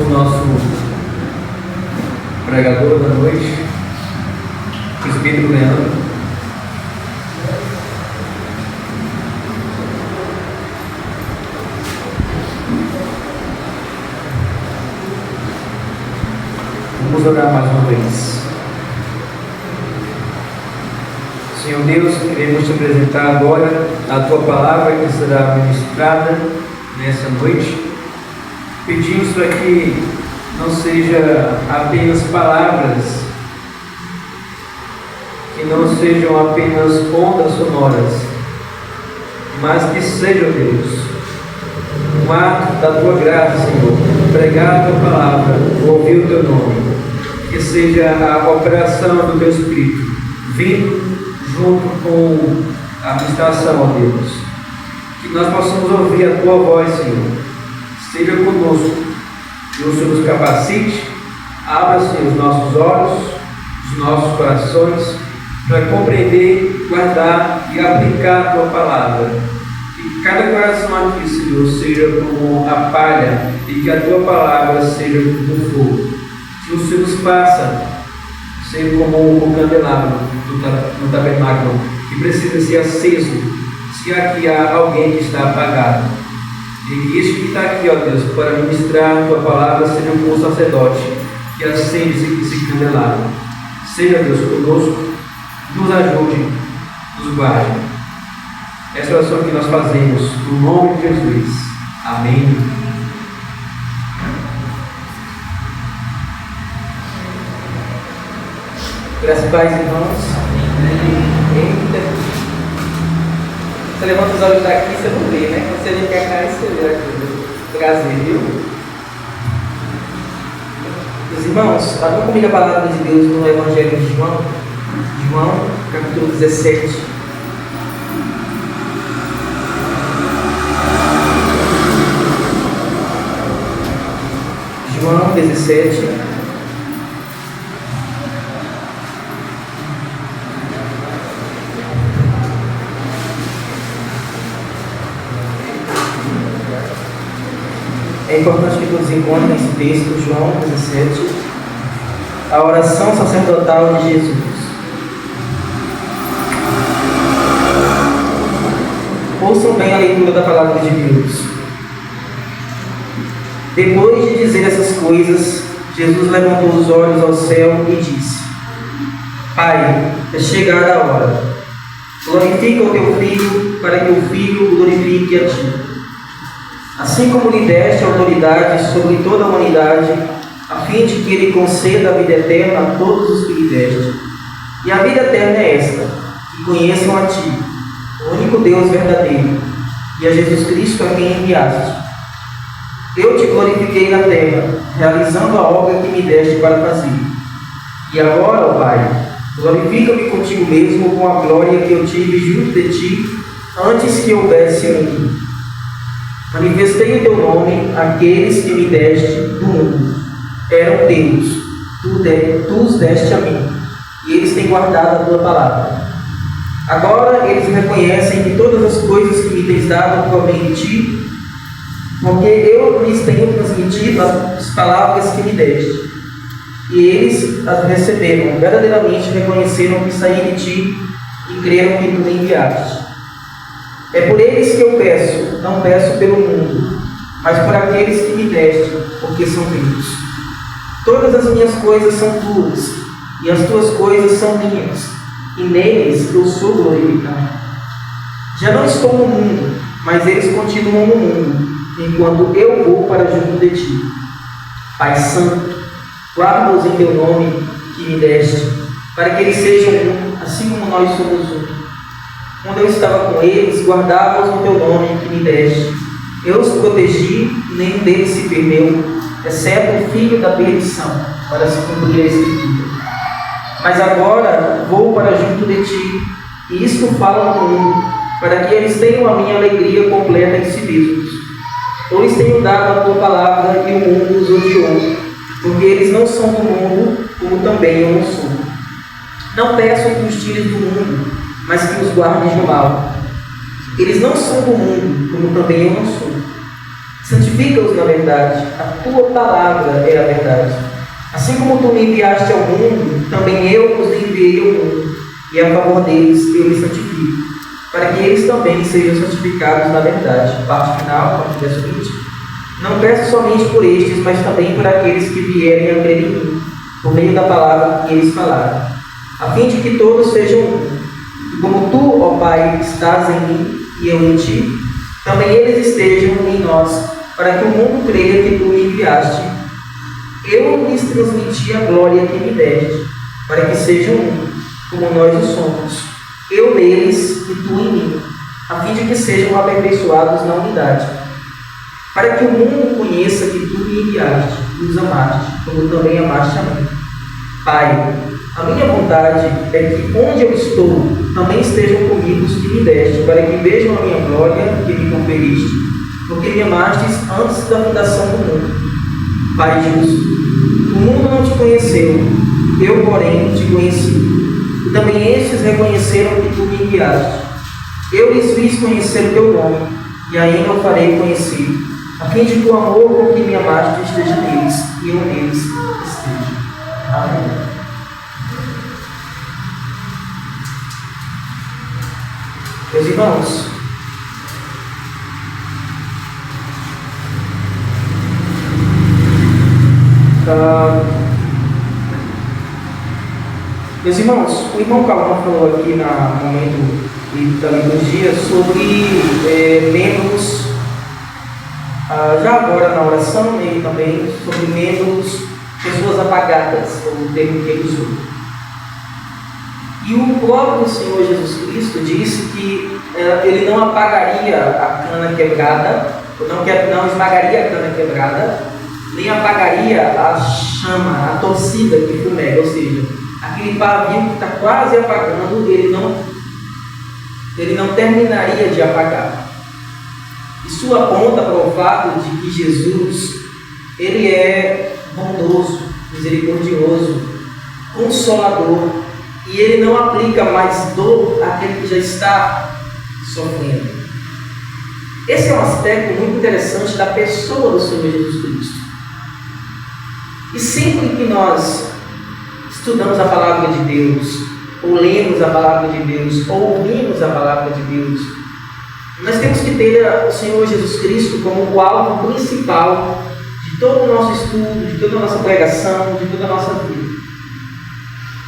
o nosso pregador da noite, o presbítero Leandro. Vamos orar mais uma vez. Senhor Deus, queremos te apresentar agora a tua palavra que será ministrada nessa noite. Pedimos para que não seja apenas palavras, que não sejam apenas ondas sonoras, mas que seja, Deus, um ato da tua graça, Senhor, pregar a tua palavra, ouvir o teu nome, que seja a operação do teu Espírito vindo junto com a ministração, ó Deus, que nós possamos ouvir a tua voz, Senhor. Seja conosco, que o Senhor nos capacite, abra, Senhor, os nossos olhos, os nossos corações, para compreender, guardar e aplicar a tua palavra. Que cada coração aqui, Senhor, seja como a palha e que a tua palavra seja como o fogo. Que o Senhor nos faça ser como o candelabro no tabernáculo, que precisa ser aceso se aqui há alguém que está apagado. E que este que está aqui, ó Deus, para ministrar a tua palavra, seja como o sacerdote que acende esse candelabro. Seja, Deus, conosco, nos ajude, nos guarde. Essa é a oração que nós fazemos, no nome de Jesus. Amém. Graças a Deus, irmãos. Eita. Você levanta os olhos daqui e você não vê, né? Quando você vem pra cá, você vê aqui. Prazer, viu? Meus irmãos, abram comigo a palavra de Deus no Evangelho de João. João, capítulo 17. João 17. É importante que todos encontrem esse texto, João 17, a oração sacerdotal de Jesus. Ouçam bem a leitura da palavra de Deus. Depois de dizer essas coisas, Jesus levantou os olhos ao céu e disse: Pai, é chegada a hora. Glorifica o teu Filho, para que o Filho o glorifique a ti. Assim como lhe deste autoridade sobre toda a humanidade, a fim de que ele conceda a vida eterna a todos os que lhe deste. E a vida eterna é esta, que conheçam a ti, o único Deus verdadeiro, e a Jesus Cristo a quem enviaste. Eu te glorifiquei na terra, realizando a obra que me deste para fazer. E agora, ó Pai, glorifica-me contigo mesmo com a glória que eu tive junto de ti, antes que houvesse mundo. Manifestei o teu nome àqueles que me deste do mundo. Eram teus, tu os deste a mim, e eles têm guardado a tua palavra. Agora eles reconhecem que todas as coisas que me tens dado provêm de ti, porque eu lhes tenho transmitido as palavras que me deste. E eles as receberam, verdadeiramente reconheceram que saí de ti e creram que tu me enviaste. É por eles que eu peço, não peço pelo mundo, mas por aqueles que me deste, porque são teus. Todas as minhas coisas são tuas, e as tuas coisas são minhas, e neles eu sou glorificado. Já não estou no mundo, mas eles continuam no mundo, enquanto eu vou para junto de ti. Pai Santo, guarda-os em teu nome que me deste, para que eles sejam um, assim como nós somos um. Quando eu estava com eles, guardava-os no teu nome que me deste. Eu os protegi, nenhum deles se perdeu, exceto o filho da perdição, para se cumprir a Escritura. Mas agora vou para junto de ti, e isto falo no mundo, para que eles tenham a minha alegria completa em si mesmos. Eu lhes tenho dado a tua palavra, e o mundo os odiou, porque eles não são do mundo, como também eu não sou. Não peço que os tires do mundo, mas que os guardes do mal. Eles não são do mundo, como também eu não sou. Santifica-os na verdade, a tua palavra é a verdade. Assim como tu me enviaste ao mundo, também eu os enviei ao mundo, e a favor deles eu me santifico, para que eles também sejam santificados na verdade. Parte final, parte verso 20. Não peço somente por estes, mas também por aqueles que vierem a crer em mim, por meio da palavra que eles falaram, a fim de que todos sejam um. E como tu, ó Pai, estás em mim e eu em ti, também eles estejam em nós, para que o mundo creia que tu me enviaste. Eu lhes transmiti a glória que me deste, para que sejam um, como nós o somos, eu neles e tu em mim, a fim de que sejam aperfeiçoados na unidade, para que o mundo conheça que tu me enviaste e os amaste, como também amaste a mim. Pai, a minha vontade é que onde eu estou, também estejam comigo os que me deste, para que vejam a minha glória que me conferiste, porque me amastes antes da fundação do mundo. Pai justo, o mundo não te conheceu, eu, porém, te conheci. E também estes reconheceram que tu me enviaste. Eu lhes fiz conhecer o teu nome, e ainda o farei conhecido, a fim de que o amor com que me amaste esteja neles, e eu neles esteja. Amém. Meus irmãos, o irmão Calvão falou aqui no momento da liturgia sobre membros, já agora na oração, e também sobre membros, pessoas apagadas, como o termo que ele usou. E o próprio Senhor Jesus Cristo disse que ele não apagaria a cana quebrada, não esmagaria a cana quebrada, nem apagaria a chama, a torcida que fumega, ou seja, aquele pavio que está quase apagando, ele não terminaria de apagar. Isso aponta para o fato de que Jesus, ele é bondoso, misericordioso, consolador, e ele não aplica mais dor àquele que já está sofrendo. Esse é um aspecto muito interessante da pessoa do Senhor Jesus Cristo. E sempre que nós estudamos a palavra de Deus, ou lemos a palavra de Deus, ou ouvimos a palavra de Deus, nós temos que ter o Senhor Jesus Cristo como o alvo principal de todo o nosso estudo, de toda a nossa pregação, de toda a nossa vida.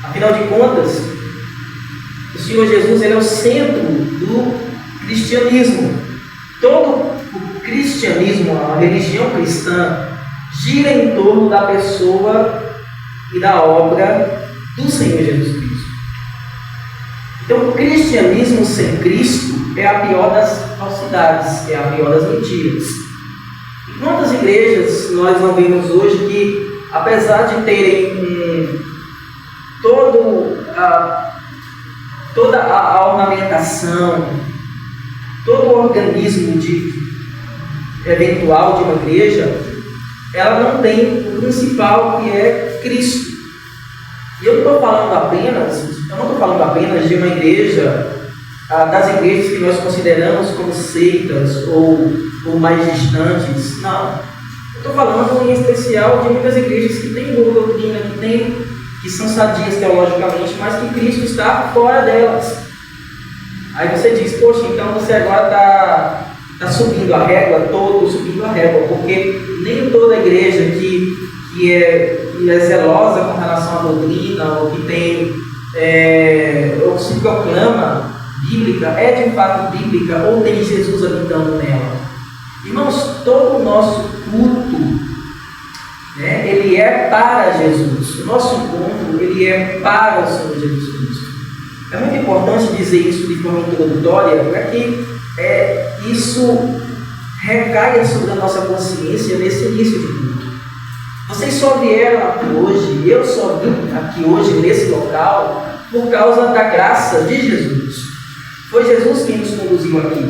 Afinal de contas, o Senhor Jesus, ele é o centro do cristianismo. Todo o cristianismo, a religião cristã, gira em torno da pessoa e da obra do Senhor Jesus Cristo. Então, o cristianismo sem Cristo é a pior das falsidades, é a pior das mentiras. E quantas igrejas nós não vemos hoje que, apesar de terem toda a ornamentação, todo o organismo eventual de uma igreja, ela não tem o principal, que é Cristo. E eu não estou falando apenas de uma igreja, das igrejas que nós consideramos como seitas ou mais distantes. Não. Eu estou falando em especial de muitas igrejas que têm boa doutrina, que são sadias teologicamente, mas que Cristo está fora delas. Aí você diz, poxa, então você agora está subindo a régua, subindo a régua, porque nem toda igreja que é zelosa com relação à doutrina, ou que tem, ou se proclama bíblica, é de fato bíblica, ou tem Jesus habitando nela. Irmãos, todo o nosso culto, ele é para Jesus. O nosso encontro, ele é para o Senhor Jesus Cristo. É muito importante dizer isso de forma introdutória, para que isso recaia sobre a nossa consciência nesse início de culto. Vocês só vieram aqui hoje, eu só vim aqui hoje nesse local, por causa da graça de Jesus. Foi Jesus quem nos conduziu aqui.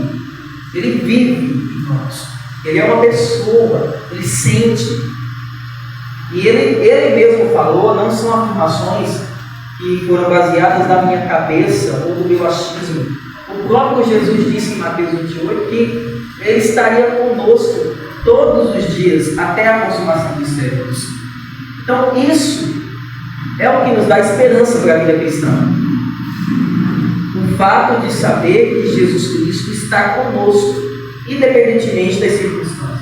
Ele vive em nós. Ele é uma pessoa, ele sente. E ele mesmo falou, não são afirmações que foram baseadas na minha cabeça ou no meu achismo. O próprio Jesus disse em Mateus 28 que ele estaria conosco todos os dias até a consumação dos séculos. Então, isso é o que nos dá esperança para a vida cristã. O fato de saber que Jesus Cristo está conosco, independentemente das circunstâncias.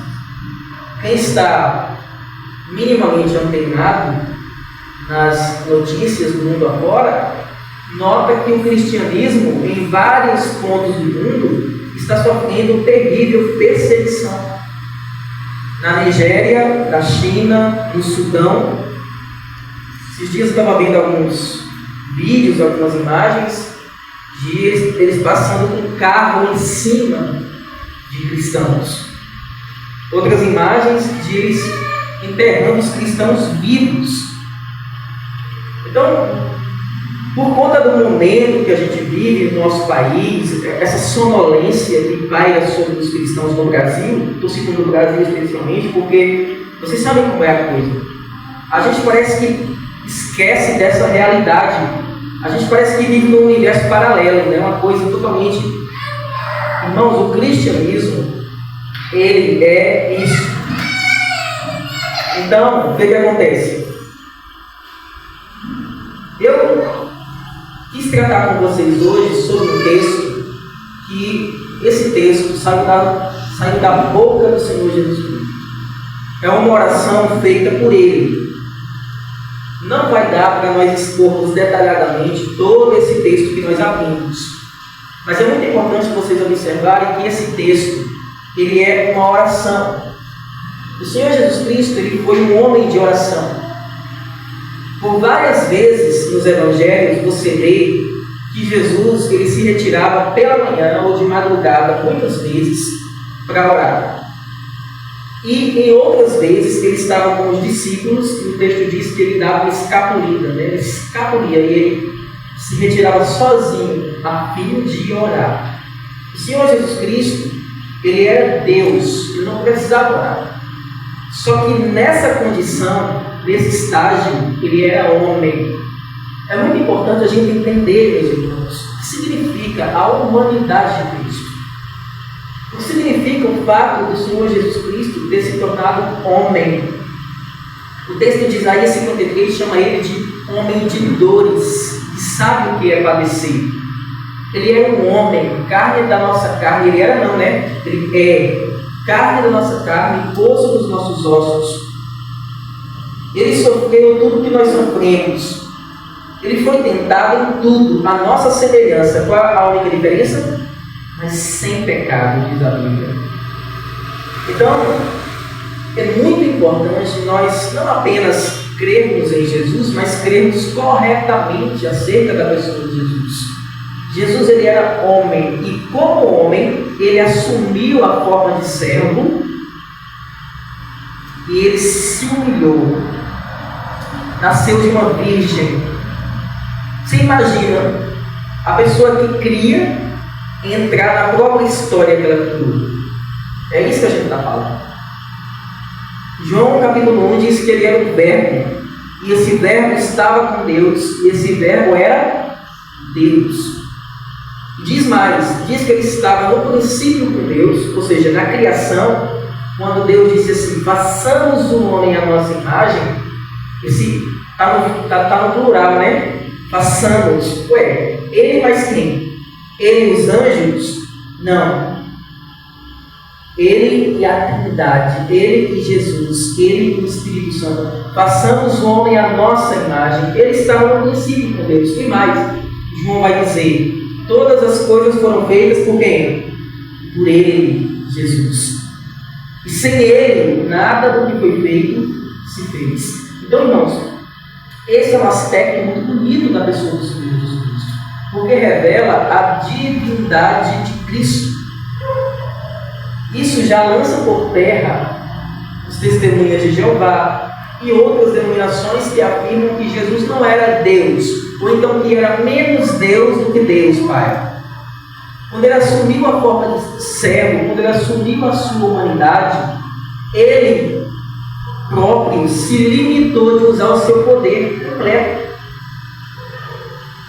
Quem está minimamente antenado nas notícias do mundo afora, nota que o cristianismo, em vários pontos do mundo, está sofrendo terrível perseguição. Na Nigéria, na China, no Sudão. Esses dias eu estava vendo alguns vídeos, algumas imagens de eles passando com um carro em cima de cristãos. Outras imagens de eles enterrando os cristãos vivos. Então, por conta do momento que a gente vive no nosso país, essa sonolência que paira sobre os cristãos no Brasil, estou citando o Brasil especialmente porque vocês sabem como é a coisa. A gente parece que esquece dessa realidade. A gente parece que vive num universo paralelo, né? Uma coisa totalmente... Irmãos, o cristianismo, ele é isso. Então, o que acontece? Eu quis tratar com vocês hoje sobre um texto que esse texto saiu da boca do Senhor Jesus Cristo. É uma oração feita por Ele. Não vai dar para nós expormos detalhadamente todo esse texto que nós abrimos. Mas é muito importante vocês observarem que esse texto, ele é uma oração. O Senhor Jesus Cristo, ele foi um homem de oração. Por várias vezes nos evangelhos você vê que Jesus ele se retirava pela manhã ou de madrugada, muitas vezes, para orar. E em outras vezes ele estava com os discípulos e o texto diz que ele dava uma escapulida, né? Ele escapulia e ele se retirava sozinho a fim de orar. O Senhor Jesus Cristo, ele era Deus, ele não precisava orar. Só que nessa condição, nesse estágio, ele era homem. É muito importante a gente entender, meus irmãos, o que significa a humanidade de Cristo. O que significa o fato do Senhor Jesus Cristo ter se tornado homem. O texto de Isaías 53 chama ele de homem de dores, que sabe o que é padecer. Ele era um homem, carne da nossa carne, ele era não, né? Ele é carne da nossa carne e osso dos nossos ossos. Ele sofreu tudo que nós sofremos. Ele foi tentado em tudo, a nossa semelhança. Qual a única diferença? Mas sem pecado, diz a Bíblia. Então, é muito importante nós não apenas crermos em Jesus, mas crermos corretamente acerca da pessoa de Jesus. Jesus ele era homem e como homem ele assumiu a forma de servo e ele se humilhou. Nasceu de uma virgem. Você imagina a pessoa que cria entrar na própria história que ela criou. É isso que a gente está falando. João capítulo 1 diz que ele era o verbo e esse verbo estava com Deus e esse verbo era Deus. Diz mais, diz que ele estava no princípio com Deus, ou seja, na criação, quando Deus disse assim, façamos o homem à nossa imagem, esse está no plural, né? Façamos, ele mais quem? Ele e os anjos? Não. Ele e a Trindade, ele e Jesus, ele e o Espírito Santo. Façamos o homem à nossa imagem. Ele estava no princípio com Deus. E mais, João vai dizer, todas as coisas foram feitas por quem? Por ele, Jesus. E sem ele, nada do que foi feito se fez. Então, irmãos, esse é um aspecto muito bonito da pessoa do Senhor Jesus Cristo, porque revela a divindade de Cristo. Isso já lança por terra os testemunhas de Jeová e outras denominações que afirmam que Jesus não era Deus, ou então que era menos Deus do que Deus, Pai. Quando ele assumiu a forma de servo, quando ele assumiu a sua humanidade, ele próprio se limitou de usar o seu poder completo.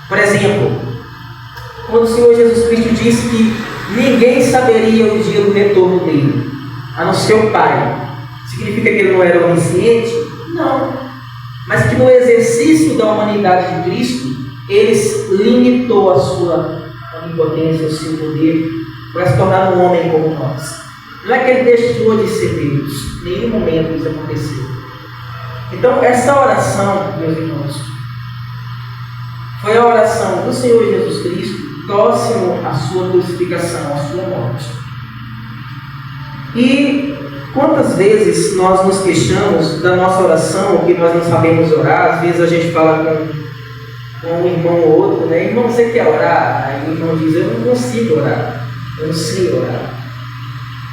Por exemplo, quando o Senhor Jesus Cristo disse que ninguém saberia o dia do retorno dele, a não ser o Pai. Significa que ele não era onisciente? Não. Mas que no exercício da humanidade de Cristo, ele limitou a sua onipotência, o seu poder, para se tornar um homem como nós. Não é que ele deixou de ser Deus. Em nenhum momento isso aconteceu. Então, essa oração, meus irmãos, foi a oração do Senhor Jesus Cristo próximo à sua crucificação, à sua morte. E quantas vezes nós nos queixamos da nossa oração, que nós não sabemos orar? Às vezes a gente fala com um irmão ou outro, né? Irmão, você quer orar? Aí o irmão diz, eu não consigo orar, eu não sei orar.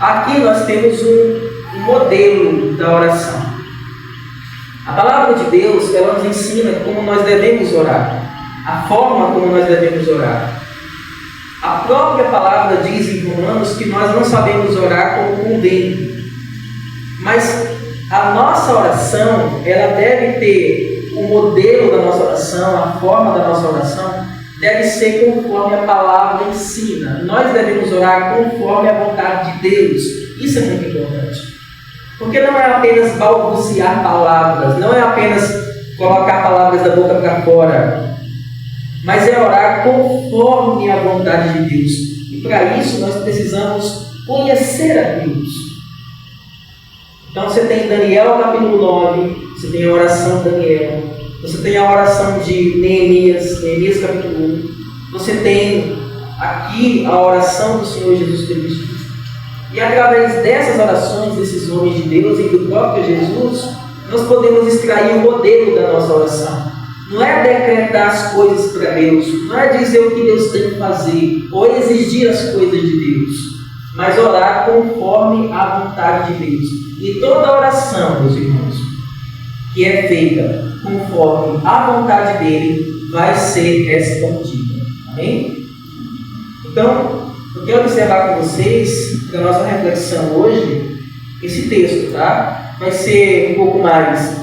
Aqui nós temos um modelo da oração. A palavra de Deus, ela nos ensina como nós devemos orar, a forma como nós devemos orar. A própria palavra diz em Romanos que nós não sabemos orar como convém. Mas a nossa oração, ela deve ter o modelo da nossa oração, a forma da nossa oração, deve ser conforme a palavra ensina. Nós devemos orar conforme a vontade de Deus. Isso é muito importante. Porque não é apenas balbuciar palavras, não é apenas colocar palavras da boca para fora, mas é orar conforme a vontade de Deus. E para isso nós precisamos conhecer a Deus. Então você tem Daniel capítulo 9, você tem a oração de Daniel, você tem a oração de Neemias capítulo 1, você tem aqui a oração do Senhor Jesus Cristo. E através dessas orações, desses homens de Deus e do próprio Jesus, nós podemos extrair o modelo da nossa oração. Não é decretar as coisas para Deus, não é dizer o que Deus tem que fazer, ou exigir as coisas de Deus, mas orar conforme a vontade de Deus. E toda oração, meus irmãos, que é feita conforme a vontade dele, vai ser respondida. Amém? Então, eu quero observar com vocês, na nossa reflexão hoje, esse texto, tá? Vai ser um pouco mais...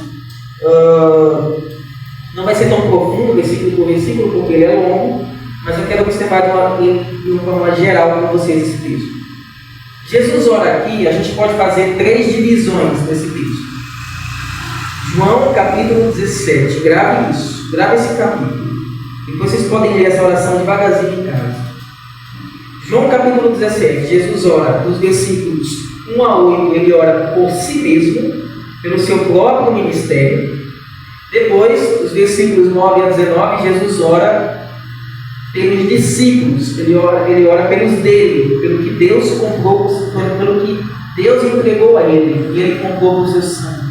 não vai ser tão profundo, versículo por versículo, porque ele é longo, mas eu quero observar de uma forma geral com vocês esse texto. Jesus ora aqui, a gente pode fazer 3 divisões desse texto. João capítulo 17, grave isso, grave esse capítulo. Depois vocês podem ler essa oração devagarzinho em casa. João capítulo 17, Jesus ora, dos versículos 1 a 8, ele ora por si mesmo, pelo seu próprio ministério. Depois, os versículos 9 a 19, Jesus ora pelos discípulos, ele ora pelos dele, pelo que Deus comprou, pelo que Deus entregou a ele, e ele comprou por seu sangue.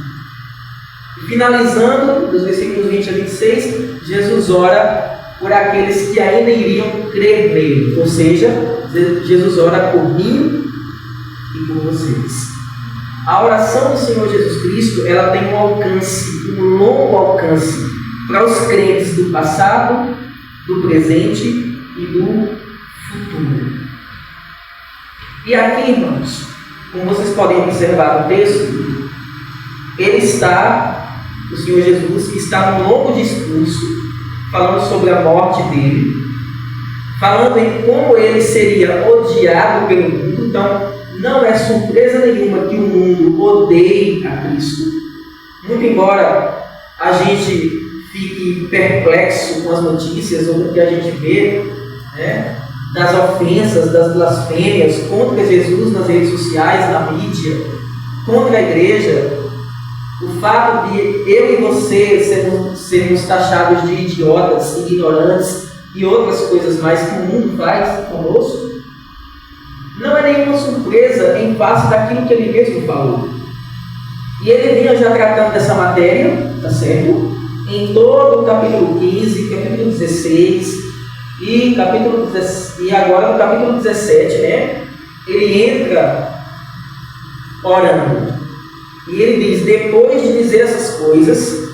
E finalizando, dos versículos 20 a 26, Jesus ora por aqueles que ainda iriam crer nele, ou seja, Jesus ora por mim e por vocês. A oração do Senhor Jesus Cristo, ela tem um alcance, um longo alcance, para os crentes do passado, do presente e do futuro. E aqui, irmãos, como vocês podem observar no texto, o Senhor Jesus está num longo discurso, falando sobre a morte dele, falando em como ele seria odiado pelo mundo. Então, não é surpresa nenhuma que o mundo odeie a Cristo. Muito embora a gente fique perplexo com as notícias ou com o que a gente vê, né, das ofensas, das blasfêmias contra Jesus nas redes sociais, na mídia, contra a igreja, o fato de eu e você sermos taxados de idiotas, ignorantes e outras coisas mais que o mundo faz conosco, não é nenhuma surpresa em face daquilo que ele mesmo falou. E ele vinha já tratando dessa matéria, tá certo? Em todo o capítulo 15, capítulo 16 e agora no capítulo 17, né? Ele entra orando. E ele diz, depois de dizer essas coisas,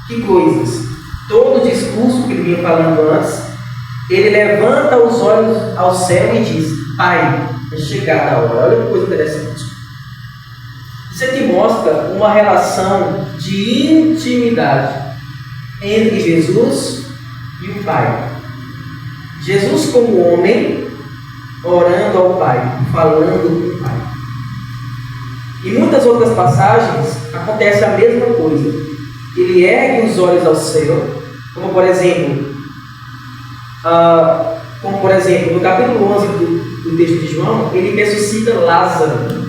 que coisas? Todo o discurso que ele vinha falando antes, ele levanta os olhos ao céu e diz, Pai, é chegada a hora. Olha que coisa interessante. Isso aqui mostra uma relação de intimidade entre Jesus e o Pai. Jesus como homem, orando ao Pai, falando com o Pai. Em muitas outras passagens acontece a mesma coisa. Ele ergue os olhos ao céu, como por exemplo, no capítulo 11 do texto de João, ele ressuscita Lázaro.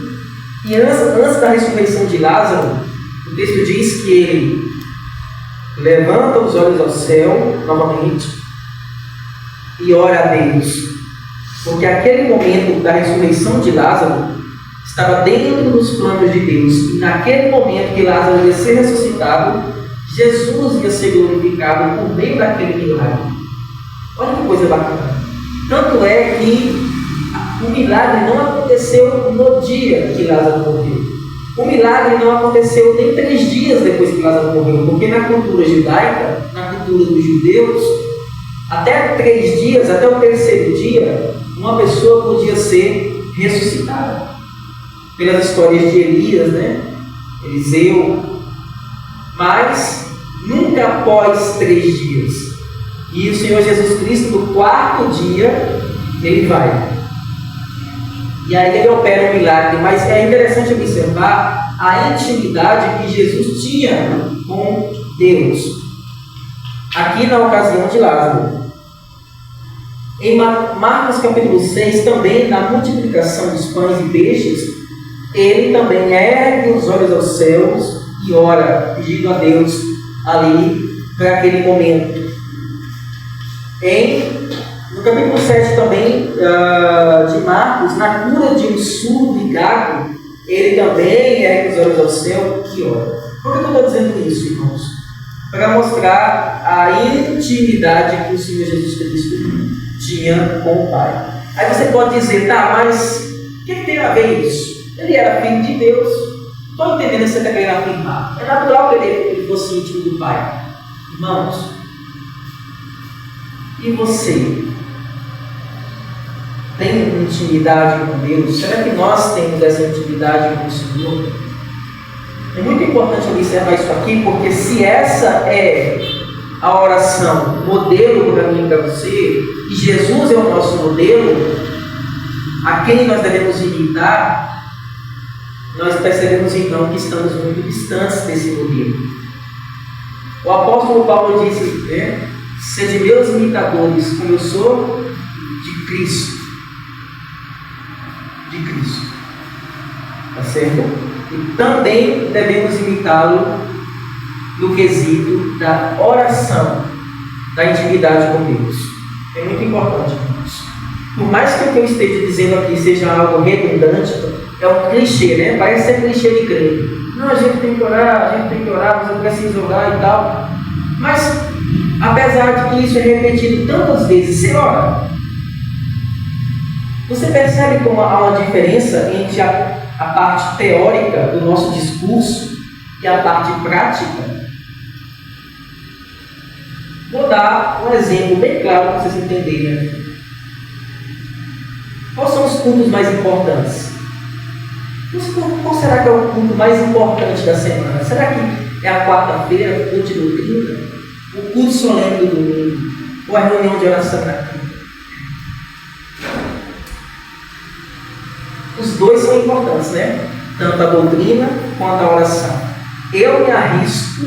E antes da ressurreição de Lázaro, o texto diz que ele levanta os olhos ao céu novamente e ora a Deus. Porque aquele momento da ressurreição de Lázaro estava dentro dos planos de Deus. E naquele momento que Lázaro ia ser ressuscitado, Jesus ia ser glorificado por meio daquele milagre. Olha que coisa bacana. Tanto é que o milagre não aconteceu no dia que Lázaro morreu. O milagre não aconteceu nem 3 dias depois que Lázaro morreu, porque na cultura judaica, na cultura dos judeus, até 3 dias, até o 3º dia, uma pessoa podia ser ressuscitada. Pelas histórias de Elias, Eliseu, mas nunca após 3 dias. E o Senhor Jesus Cristo, no 4º dia, ele vai. E aí ele opera um milagre, mas é interessante observar a intimidade que Jesus tinha com Deus. Aqui na ocasião de Lázaro. Em Marcos capítulo 6, também na multiplicação dos pães e peixes, ele também ergue os olhos aos céus e ora, pedindo a Deus ali para aquele momento. No capítulo 7 também de Marcos, na cura de um surdo e gago, ele também ergue os olhos ao céu e ora. Por que eu estou dizendo isso, irmãos? Para mostrar a intimidade que o Senhor Jesus Cristo tinha com o Pai. Aí você pode dizer, mas o que tem a ver isso? Ele era filho de Deus. Estou entendendo o que você está querendo afirmar. É natural que ele fosse íntimo do Pai. Irmãos, e você? Tem intimidade com Deus? Será que nós temos essa intimidade com o Senhor? É muito importante observar isso aqui, porque se essa é a oração, modelo para mim e para você, e Jesus é o nosso modelo, a quem nós devemos imitar, nós percebemos então que estamos muito distantes desse modelo. O apóstolo Paulo disse, sede meus imitadores, como eu sou de Cristo. De Cristo. Tá certo? E também devemos imitá-lo no quesito da oração, da intimidade com Deus. É muito importante, irmãos. Por mais que o que eu esteja dizendo aqui seja algo redundante, é um clichê, Parece ser clichê de crente. Não, a gente tem que orar, você precisa orar e tal. Mas, apesar de que isso é repetido tantas vezes, você ora. Você percebe como há uma diferença entre a parte teórica do nosso discurso e a parte prática? Vou dar um exemplo bem claro para vocês entenderem. Quais são os cultos mais importantes? Qual será que é o culto mais importante da semana? Será que é a quarta-feira, o culto de doutrina? O culto solene do domingo? Ou a reunião de oração aqui? Os dois são importantes, Tanto a doutrina quanto a oração. Eu me arrisco,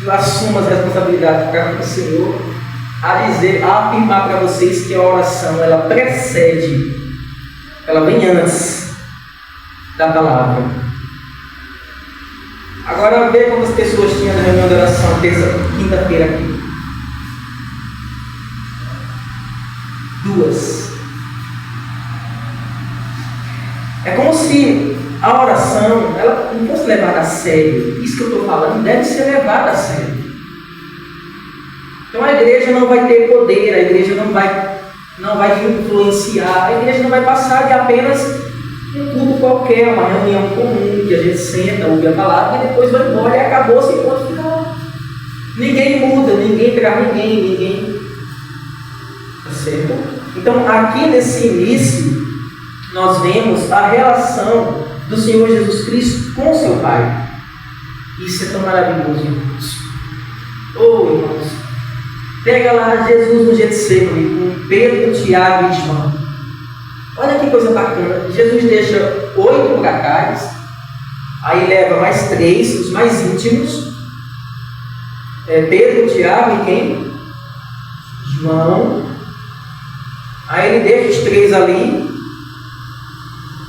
eu assumo as responsabilidades para o Senhor, a afirmar para vocês que a oração, ela precede, ela vem antes da palavra. Agora, vê quantas pessoas tinham na reunião de oração quinta-feira aqui. 2. É como se a oração, ela não fosse levada a sério. Isso que eu estou falando deve ser levada a sério. Então a igreja não vai ter poder, a igreja não vai influenciar, a igreja não vai passar de apenas um culto qualquer, uma reunião comum, que a gente senta, ouve a palavra e depois vai embora e acabou-se e pode ficar lá. Ninguém muda, ninguém traz ninguém. Tá certo? Então aqui nesse início, nós vemos a relação do Senhor Jesus Cristo com seu Pai. Isso é tão maravilhoso, irmãos. Irmãos, pega lá Jesus no Getsemane com Pedro, Tiago e João. Olha que coisa bacana. Jesus deixa 8 8 bracais, aí leva mais 3, os mais íntimos, Pedro, Tiago e quem? João. Aí ele deixa os 3 ali.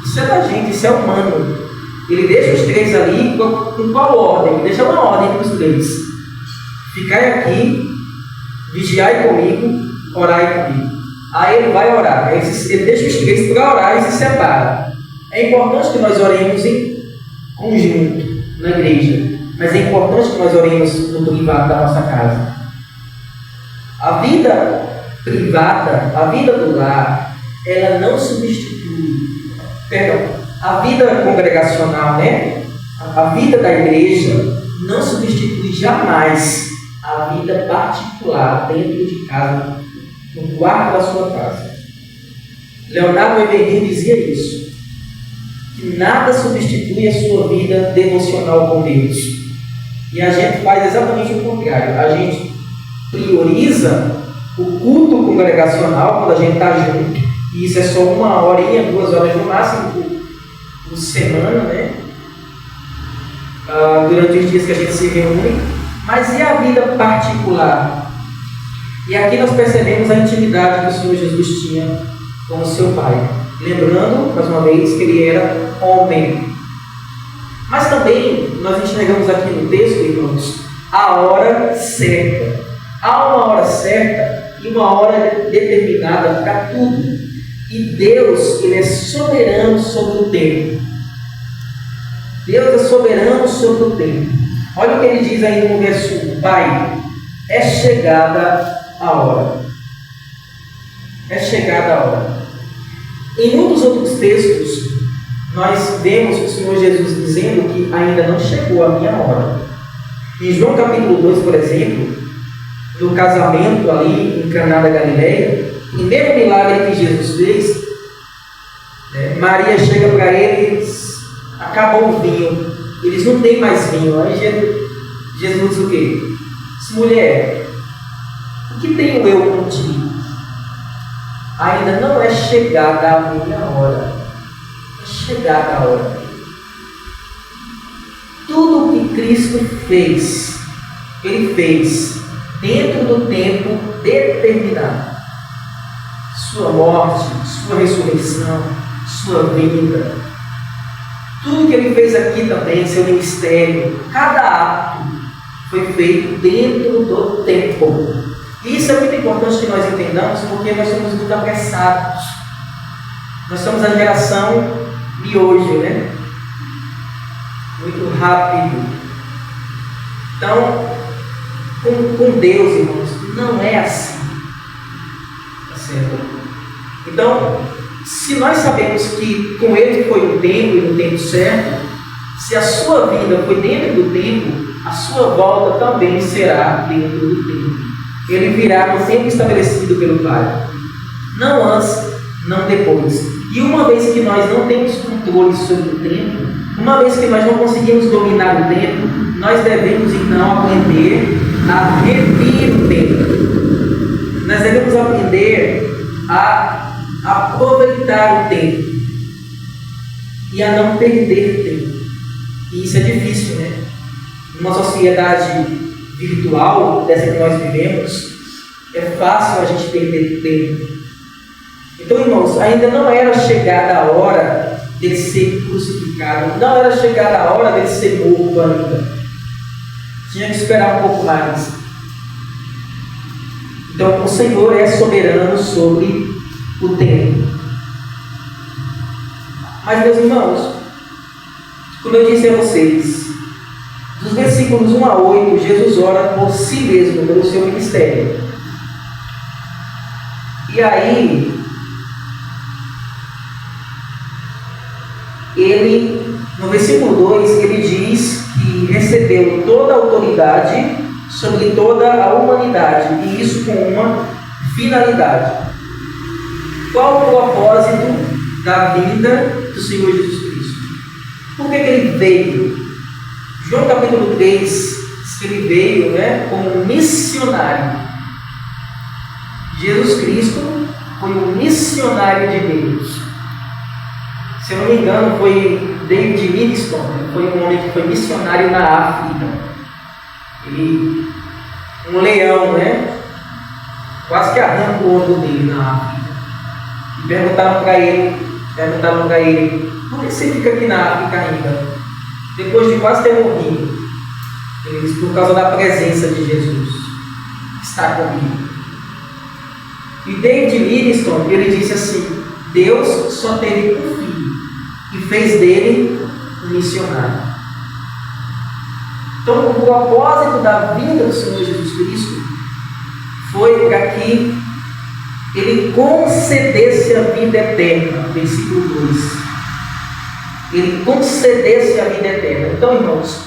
Isso é da gente, isso é humano. Ele deixa os 3 ali com qual ordem? Ele deixa uma ordem para os 3. Ficai aqui, vigiai comigo, orai comigo. Aí ele vai orar. Aí ele deixa os 3 para orar e se separa. É importante que nós oremos em conjunto, na igreja. Mas é importante que nós oremos no privado da nossa casa. A vida privada, a vida do lar, ela não substitui, a vida congregacional, né? A vida da igreja não substitui jamais a vida particular dentro de casa, no quarto da sua casa. Leonardo Eberlin dizia isso, que nada substitui a sua vida devocional com Deus. E a gente faz exatamente o contrário. A gente prioriza o culto congregacional quando a gente está junto, e isso é só 1 horinha, 2 horas no máximo por semana, né? Durante os dias que a gente se reúne. Mas e a vida particular? E aqui nós percebemos a intimidade que o Senhor Jesus tinha com o seu Pai. Lembrando, mais uma vez, que ele era homem. Mas também nós enxergamos aqui no texto, irmãos, a hora certa. Há uma hora certa e uma hora determinada para tudo. E Deus, ele é soberano sobre o tempo. Deus é soberano sobre o tempo. Olha o que ele diz aí no verso 1. Pai, é chegada a hora. É chegada a hora. Em muitos outros textos, nós vemos o Senhor Jesus dizendo que ainda não chegou a minha hora. Em João capítulo 2, por exemplo, no casamento ali em Caná da Galileia, o primeiro milagre que Jesus fez, Maria chega para ele e diz, acabou o vinho, eles não têm mais vinho. Aí Jesus diz o quê? Diz, mulher, o que tenho eu contigo? Ainda não é chegada a minha hora. É chegada a hora. Tudo o que Cristo fez, ele fez dentro do tempo determinado. Sua morte, sua ressurreição, sua vinda. Tudo que ele fez aqui também, seu ministério, cada ato foi feito dentro do tempo. E isso é muito importante que nós entendamos, porque nós somos muito apressados. Nós somos a geração de hoje, né? Muito rápido. Então, com Deus, irmãos, não é assim. Tá certo? Então, se nós sabemos que com Ele foi no tempo e no tempo certo, se a sua vida foi dentro do tempo, a sua volta também será dentro do tempo. Ele virá no tempo estabelecido pelo Pai. Não antes, não depois. E uma vez que nós não temos controle sobre o tempo, uma vez que nós não conseguimos dominar o tempo, nós devemos então aprender a revir o tempo. Nós devemos aprender a aproveitar o tempo e a não perder o tempo. E isso é difícil, né? Numa sociedade virtual, dessa que nós vivemos, é fácil a gente perder o tempo. Então, irmãos, ainda não era chegada a hora dele ser crucificado, não era chegada a hora dele ser morto ainda. Tinha que esperar um pouco mais. Então, o Senhor é soberano sobre o tempo. Mas, meus irmãos, como eu disse a vocês, dos versículos 1 a 8, Jesus ora por si mesmo, pelo seu ministério. E aí, ele, no versículo 2, ele diz que recebeu toda a autoridade sobre toda a humanidade, e isso com uma finalidade. Qual o propósito da vinda do Senhor Jesus Cristo? Por que ele veio? João capítulo 3 diz que ele veio, como missionário. Jesus Cristo foi um missionário de Deus. Se eu não me engano, foi David Livingstone, foi um homem que foi missionário na África. Um leão, né? Quase que arranca o olho dele na África. E perguntaram para ele, por que você fica aqui na África ainda? Depois de quase ter morrido. Ele disse, por causa da presença de Jesus, que está comigo. E David Livingstone, ele disse assim, Deus só teve um filho e fez dele um missionário. Então, o propósito da vinda do Senhor Jesus Cristo foi para que Ele concedesse a vida eterna, versículo 2. Ele concedesse a vida eterna. Então, irmãos,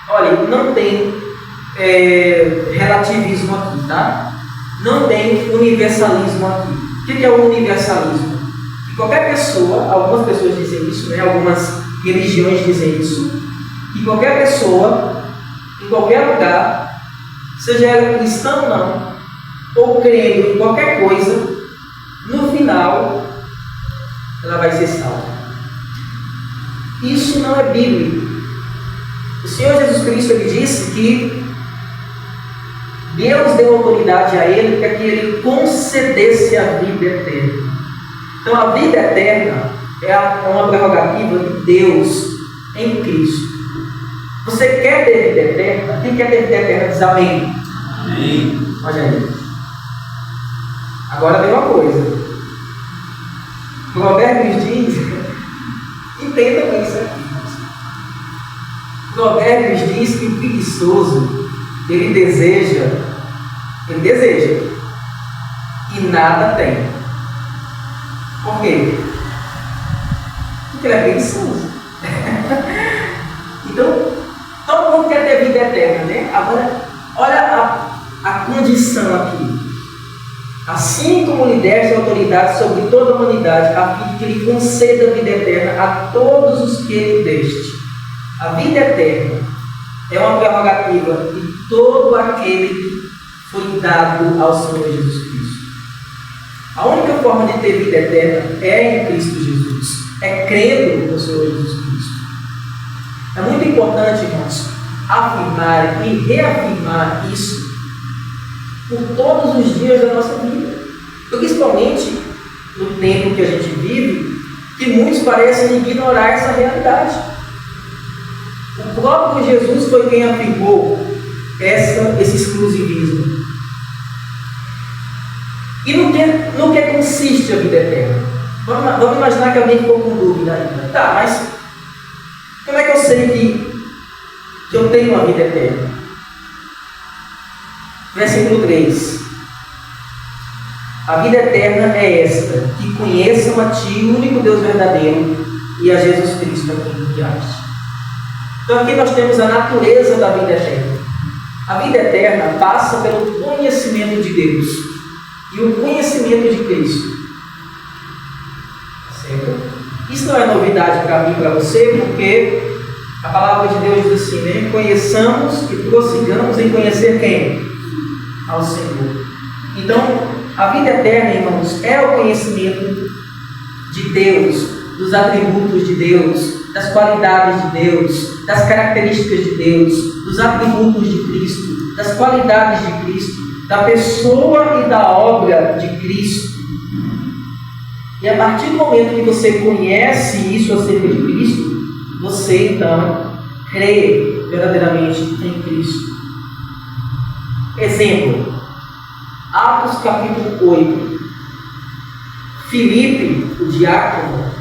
olha, não tem relativismo aqui, tá? Não tem universalismo aqui. O que é o universalismo? Que qualquer pessoa, algumas pessoas dizem isso, né? Algumas religiões dizem isso, que qualquer pessoa, em qualquer lugar, seja ela cristã ou não, ou crendo em qualquer coisa, no final, ela vai ser salva. Isso não é bíblico. O Senhor Jesus Cristo, Ele disse que Deus deu autoridade a Ele para que Ele concedesse a vida eterna. Então, a vida eterna é uma prerrogativa de Deus em Cristo. Você quer ter vida eterna? Quem quer ter vida eterna diz amém. Amém. Olha aí. Agora tem uma coisa. Provérbios diz, entenda isso aqui. Provérbios diz que o preguiçoso, ele deseja e nada tem. Por quê? Porque ele é preguiçoso. Então, todo mundo quer ter vida eterna, né? Agora, olha a condição aqui. Assim como lhe deste autoridade sobre toda a humanidade, a fim de que lhe conceda a vida eterna a todos os que lhe deste. A vida eterna é uma prerrogativa de todo aquele que foi dado ao Senhor Jesus Cristo. A única forma de ter vida eterna é em Cristo Jesus. É crendo no Senhor Jesus Cristo. É muito importante, irmãos, afirmar e reafirmar isso por todos os dias da nossa vida. Principalmente no tempo que a gente vive, que muitos parecem ignorar essa realidade. O próprio Jesus foi quem afirmou esse exclusivismo. E no que consiste a vida eterna? Vamos imaginar que alguém ficou com dúvida ainda. Tá, mas como é que eu sei que eu tenho uma vida eterna? Versículo 3. A vida eterna é esta, que conheçam a Ti, o único Deus verdadeiro, e a Jesus Cristo a quem enviaste. Então aqui nós temos a natureza da vida eterna. A vida eterna passa pelo conhecimento de Deus e o conhecimento de Cristo. Certo? Isso não é novidade para mim e para você, porque a palavra de Deus diz assim, né? Conheçamos e prossigamos em conhecer quem? Ao Senhor. Então, a vida eterna, irmãos, é o conhecimento de Deus, dos atributos de Deus, das qualidades de Deus, das características de Deus, dos atributos de Cristo, das qualidades de Cristo, da pessoa e da obra de Cristo. E a partir do momento que você conhece isso acerca de Cristo, você então crê verdadeiramente em Cristo. Exemplo, Atos capítulo 8. Filipe, o diácono,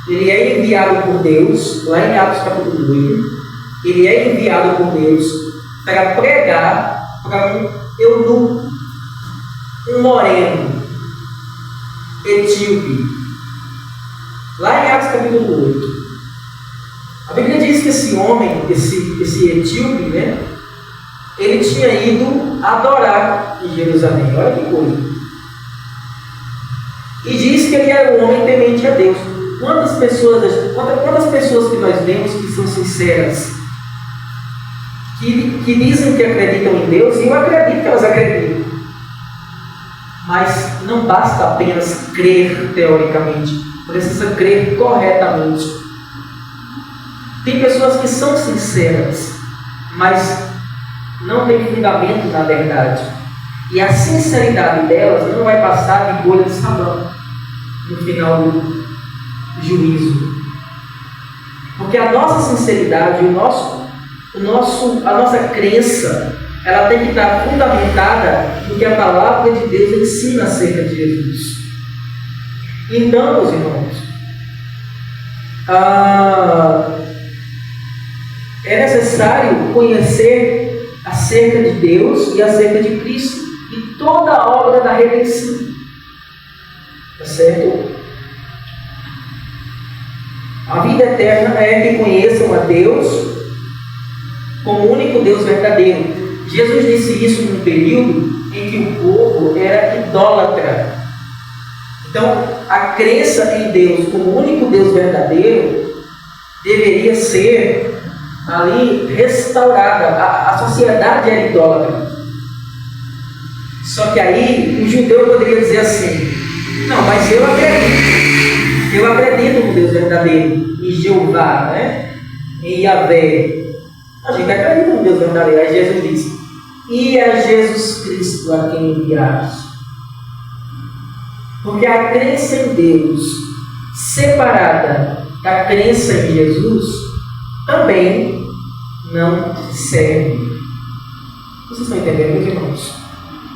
ele é enviado por Deus, lá em Atos capítulo 8, ele é enviado por Deus para pregar para um eunuco, um moreno, etíope. Lá em Atos capítulo 8. A Bíblia diz que esse homem, esse etíope, né, ele tinha ido adorar em Jerusalém. Olha que coisa. E diz que ele era um homem temente a Deus. Quantas pessoas que nós vemos que são sinceras, que dizem que acreditam em Deus, e eu acredito que elas acreditam. Mas não basta apenas crer teoricamente. precisa crer corretamente. Tem pessoas que são sinceras, mas não têm fundamento na verdade. E a sinceridade delas não vai passar de bolha de sabão no final do juízo. Porque a nossa sinceridade, a nossa crença, ela tem que estar fundamentada no que a palavra de Deus ensina acerca de Jesus. Então, meus irmãos, é necessário conhecer acerca de Deus e acerca de Cristo e toda a obra da redenção. Tá certo? A vida eterna é que conheçam a Deus como o único Deus verdadeiro. Jesus disse isso num período em que o povo era idólatra. Então, a crença em Deus como o único Deus verdadeiro deveria ser ali restaurada. A sociedade era idólatra. Só que aí o judeu poderia dizer assim: não, mas eu acredito no Deus verdadeiro, em Jeová, né? Em Yahvé. A gente acredita no Deus verdadeiro. Aí Jesus disse: e a Jesus Cristo a quem enviaste. Porque a crença em Deus, separada da crença em Jesus, também não serve. Vocês estão entendendo, meus irmãos?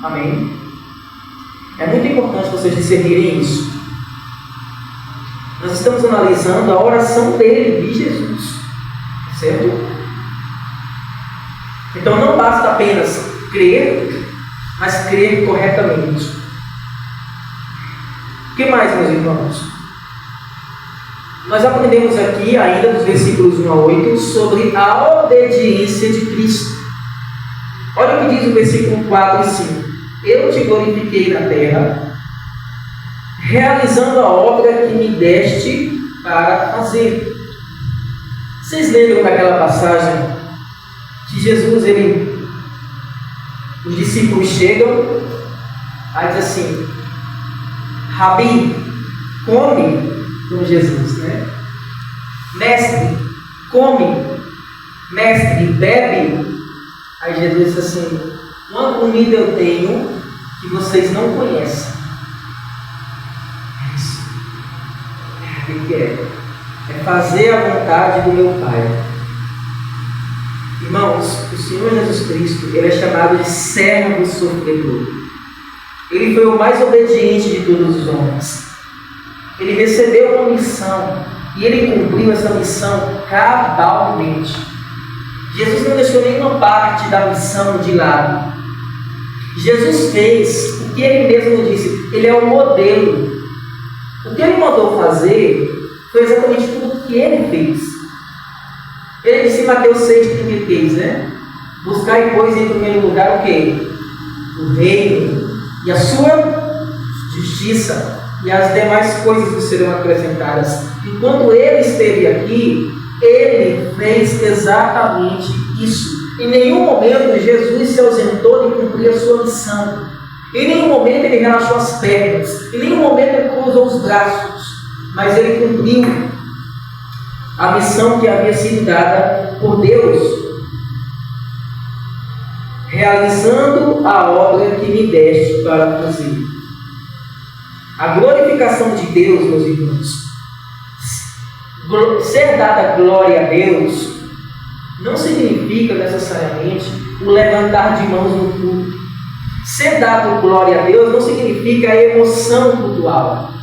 Amém? É muito importante vocês discernirem isso. Nós estamos analisando a oração dele, de Jesus. Certo? Então não basta apenas crer, mas crer corretamente. O que mais, meus irmãos? Nós aprendemos aqui, ainda dos versículos 1 a 8, sobre a obediência de Cristo. Olha o que diz o versículo 4 e 5. Eu te glorifiquei na terra, realizando a obra que me deste para fazer. Vocês lembram daquela passagem que Jesus, os discípulos chegam, aí diz assim: Rabi, come com Jesus, né? Mestre, come. Mestre, bebe. Aí Jesus disse assim: uma comida eu tenho que vocês não conhecem. É isso. O que é? É fazer a vontade do meu Pai. Irmãos, o Senhor Jesus Cristo, ele é chamado de servo sofredor. Ele foi o mais obediente de todos os homens. Ele recebeu uma missão e ele cumpriu essa missão cabalmente. Jesus não deixou nenhuma parte da missão de lado. Jesus fez o que ele mesmo disse. Ele é o modelo. O que ele mandou fazer foi exatamente tudo o que ele fez. Ele disse em Mateus 6,33, né? Buscai, pois, em primeiro lugar o quê? O reino e a sua justiça, e as demais coisas lhe serão acrescentadas. Enquanto ele esteve aqui, ele fez exatamente isso. Em nenhum momento Jesus se ausentou de cumprir a sua missão. Em nenhum momento ele relaxou as pernas. Em nenhum momento ele cruzou os braços. Mas ele cumpriu a missão que havia sido dada por Deus, realizando a obra que me deste para fazer. A glorificação de Deus, meus irmãos, ser dada glória a Deus, não significa necessariamente o levantar de mãos no culto. Ser dado glória a Deus não significa a emoção cultual.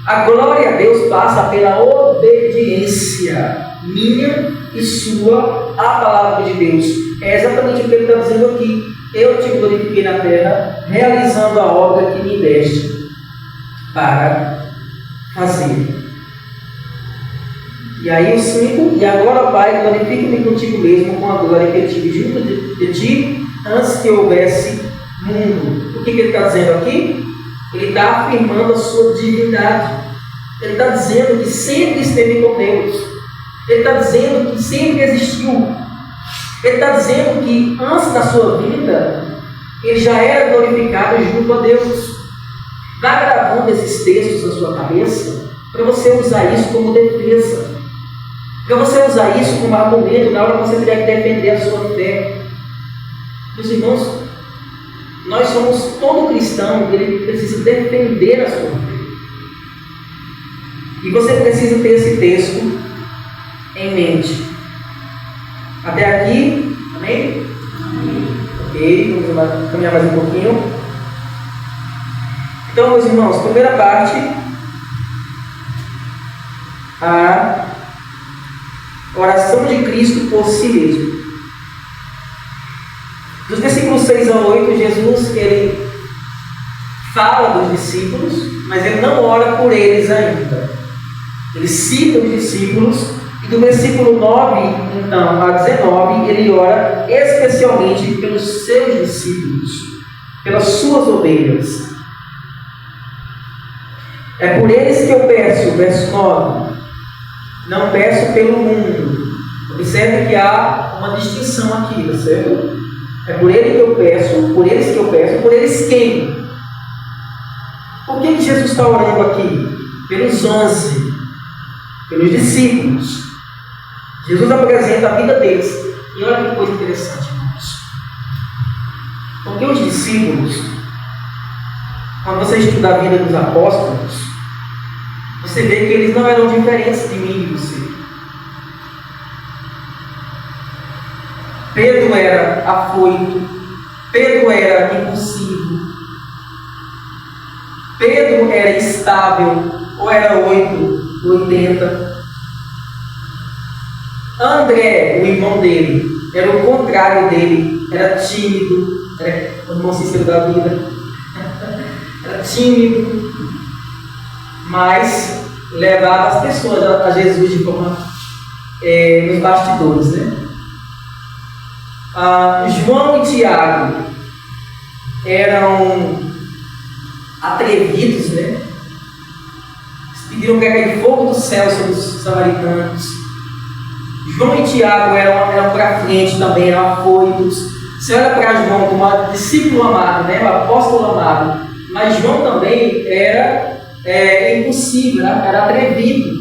A glória a Deus passa pela obediência minha e sua à palavra de Deus. É exatamente o que ele está dizendo aqui. Eu te glorifiquei na terra, realizando a obra que me deste para fazer. E aí o 5: e agora, Pai, glorifique-me contigo mesmo com a glória que eu tive junto de ti antes que houvesse mundo. O que ele está dizendo aqui? Ele está afirmando a sua divindade. Ele está dizendo que sempre esteve com Deus. Ele está dizendo que sempre existiu. Ele está dizendo que antes da sua vinda, ele já era glorificado junto a Deus. Vá gravando esses textos na sua cabeça para você usar isso como defesa, para você usar isso como argumento na hora que você tiver que defender a sua fé. Meus irmãos, nós somos, todo cristão, ele precisa defender a sua fé. E você precisa ter esse texto em mente. Até aqui, amém? Ok, vamos caminhar mais um pouquinho. Então, meus irmãos, primeira parte, a oração de Cristo por si mesmo. Dos versículos 6 a 8, Jesus, ele fala dos discípulos, mas ele não ora por eles ainda. Ele cita os discípulos, e do versículo 9, então, a 19, ele ora especialmente pelos seus discípulos, pelas suas ovelhas. É por eles que eu peço, verso 9, não peço pelo mundo. Observe que há uma distinção aqui, tá certo? É por ele que eu peço, por eles que eu peço, por eles quem? Por que Jesus está orando aqui? Pelos 11, pelos discípulos. Jesus apresenta a vida deles. E olha que coisa interessante, irmãos. Porque os discípulos, quando você estuda a vida dos apóstolos, você vê que eles não eram diferentes de mim e de você. Pedro era afoito, Pedro era impulsivo, Pedro era estável, ou era 8, 80. André, o irmão dele, era o contrário dele, era tímido, era o irmão Cícero da vida, era tímido, mas levava as pessoas a Jesus de forma nos bastidores, né? João e Tiago eram atrevidos, né? Eles pediram para cair fogo do céu sobre os samaritanos. João e Tiago eram para frente também, eram afoitos. Você olha para João como um discípulo amado, né? Um apóstolo amado. Mas João também era impossível, era atrevido.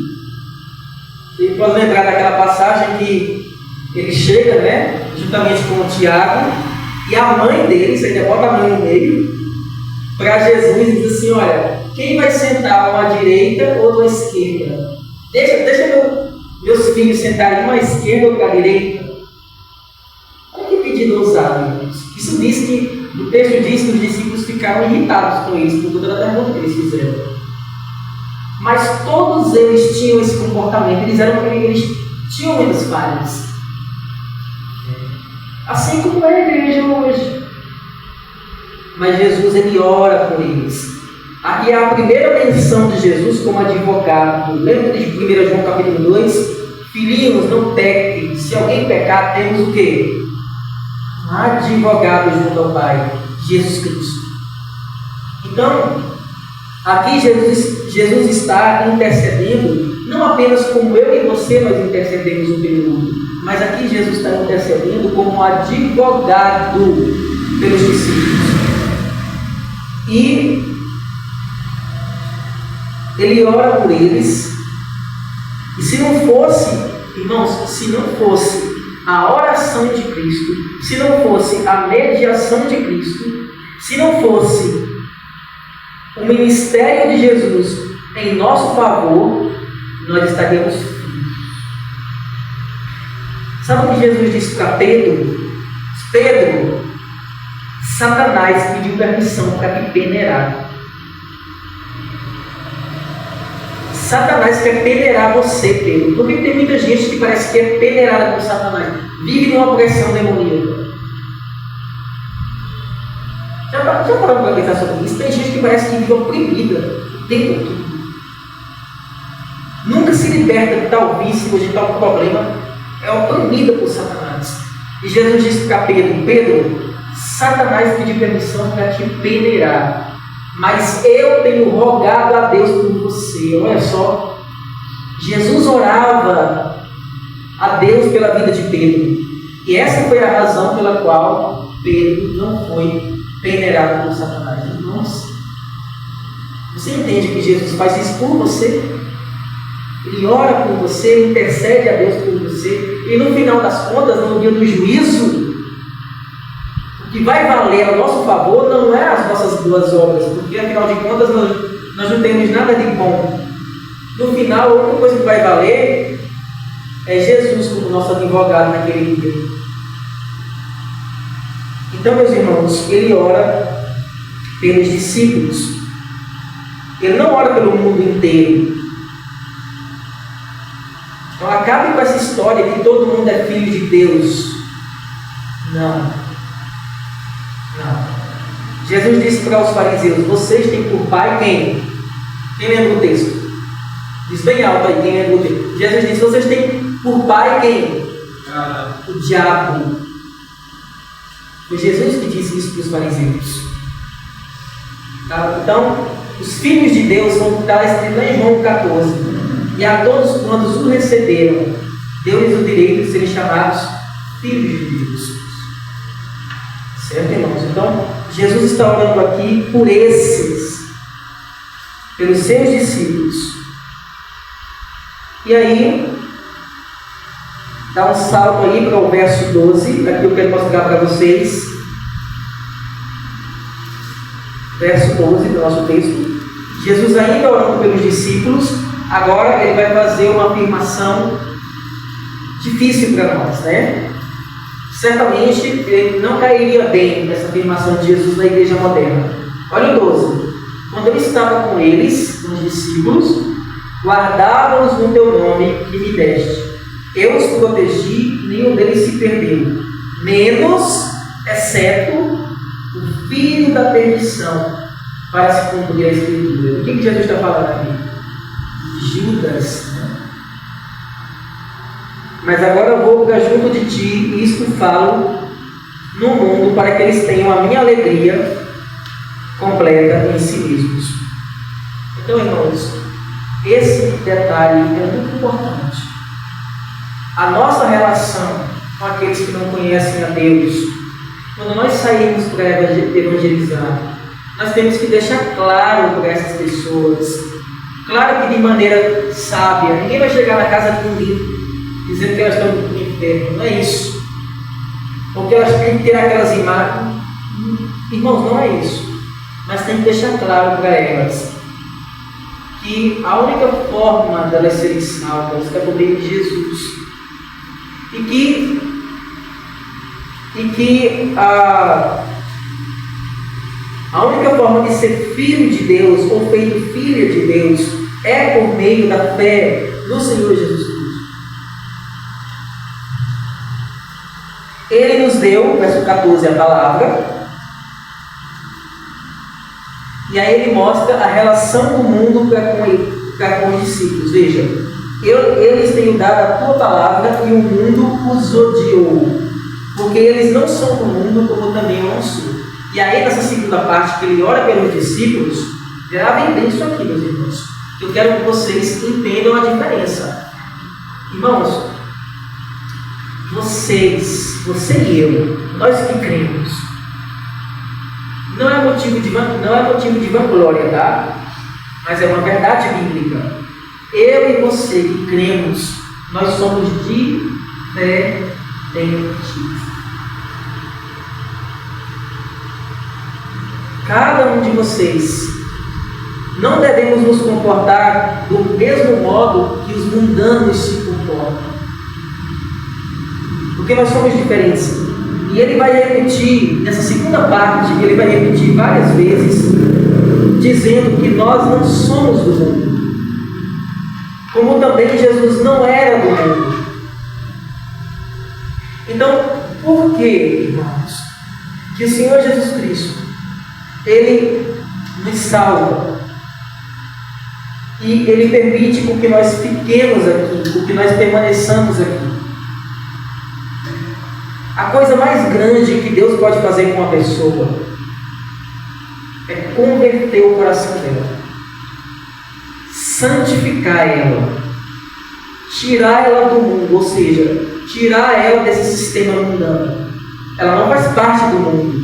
Você pode lembrar daquela passagem que ele chega, né? Juntamente com o Tiago, e a mãe dele, você ainda bota a mãe no meio, para Jesus e diz assim: olha, quem vai sentar uma à direita ou uma à esquerda? Deixa meus filhos sentarem uma à esquerda ou para a direita. Olha que pedido ousado, irmãos. Isso diz que, o texto diz que os discípulos ficaram irritados com isso, por toda a pergunta que eles fizeram. Mas todos eles tinham esse comportamento, eles tinham menos falhas. Assim como é a igreja hoje. Mas Jesus, ele ora por eles. Aqui é a primeira menção de Jesus como advogado. Lembra de 1 João capítulo 2? Filhinhos, não pequem. Se alguém pecar, temos o quê? Um advogado junto ao Pai, Jesus Cristo. Então, aqui Jesus está intercedendo, não apenas como eu e você nós intercedemos um pelo outro, mas aqui Jesus está intercedendo como um advogado pelos discípulos. E ele ora por eles. E se não fosse, irmãos, se não fosse a oração de Cristo, se não fosse a mediação de Cristo, se não fosse o ministério de Jesus em nosso favor, nós estaríamos frios. Sabe o que Jesus disse para Pedro? Pedro, Satanás pediu permissão para te peneirar. Satanás quer peneirar você, Pedro. Porque tem muita gente que parece que é peneirada por Satanás. Vive numa opressão demoníaca. Já parou para pensar sobre isso? Tem gente que parece que vive oprimida o tempo todo. Nunca se liberta de tal vício, de tal problema. É oprimida por Satanás. E Jesus disse para Pedro: Pedro, Satanás pediu permissão para te peneirar. Mas eu tenho rogado a Deus por você. Olha só. Jesus orava a Deus pela vida de Pedro. E essa foi a razão pela qual Pedro não foi peneirado por Satanás. Irmãos, você entende que Jesus faz isso por você? Ele ora por você, ele intercede a Deus por você, e no final das contas, no dia do juízo, o que vai valer a nosso favor não é as nossas boas obras, porque afinal de contas nós não temos nada de bom. No final, a única coisa que vai valer é Jesus como nosso advogado naquele dia. Então, meus irmãos, ele ora pelos discípulos. Ele não ora pelo mundo inteiro. Então, acabe com essa história de que todo mundo é filho de Deus. Não. Jesus disse para os fariseus: vocês têm por pai quem? Quem lembra o texto? Diz bem alto aí, quem lembra o texto? Jesus disse: vocês têm por pai quem? O diabo. Foi Jesus que disse isso para os fariseus. Tá? Então, os filhos de Deus vão estar escritos lá em João 14. E a todos quantos o receberam, deu-lhes o direito de serem chamados filhos de Deus. Certo, irmãos? Então, Jesus está orando aqui por esses, pelos seus discípulos. E aí, dá um salto aí para o verso 12. Aqui eu quero mostrar para vocês. Verso 12 do nosso texto. Jesus ainda orando pelos discípulos. Agora ele vai fazer uma afirmação difícil para nós, né? Certamente ele não cairia bem nessa afirmação de Jesus na igreja moderna. Olha o 12. Quando eu estava com eles, com os discípulos, guardava-os no teu nome que me deste. Eu os protegi, nenhum deles se perdeu, menos, exceto, o filho da perdição, para se cumprir a Escritura. O que Jesus está falando aqui? Judas. Mas agora eu vou para junto de ti, e isto falo no mundo, para que eles tenham a minha alegria completa em si mesmos. Então, irmãos, esse detalhe é muito importante. A nossa relação com aqueles que não conhecem a Deus, quando nós saímos para evangelizar, nós temos que deixar claro para essas pessoas, claro que de maneira sábia. Ninguém vai chegar na casa de ninguém dizendo que elas estão no inferno, não é isso. Porque elas têm que ter aquelas imagens. Irmãos, não é isso. Mas tem que deixar claro para elas que a única forma delas serem salvas é por meio de Jesus. E que a única forma de ser filho de Deus ou feito filha de Deus é por meio da fé no Senhor Jesus Cristo. Ele nos deu, verso 14, a palavra. E aí ele mostra a relação do mundo para com os discípulos. Veja, eu lhes tenho dado a tua palavra e o mundo os odiou, porque eles não são do mundo, como também eu não sou. E aí nessa segunda parte que ele ora pelos discípulos, gravem bem isso aqui, meus irmãos. Eu quero que vocês entendam a diferença. Irmãos, você e eu, nós que cremos, não é motivo de vanglória, tá? Mas é uma verdade bíblica. Eu e você que cremos, nós somos diferentes. Cada um de vocês, não devemos nos comportar do mesmo modo que os mundanos se comportam, porque nós somos diferentes. E ele vai repetir, nessa segunda parte, ele vai repetir várias vezes, dizendo que nós não somos do mundo, como também Jesus não era do mundo. Então, por que, irmãos, que o Senhor Jesus Cristo, Ele nos salva e Ele permite com que nós fiquemos aqui, com que nós permaneçamos aqui? A coisa mais grande que Deus pode fazer com uma pessoa é converter o coração dela, santificar ela, tirar ela do mundo, ou seja, tirar ela desse sistema mundano. Ela não faz parte do mundo,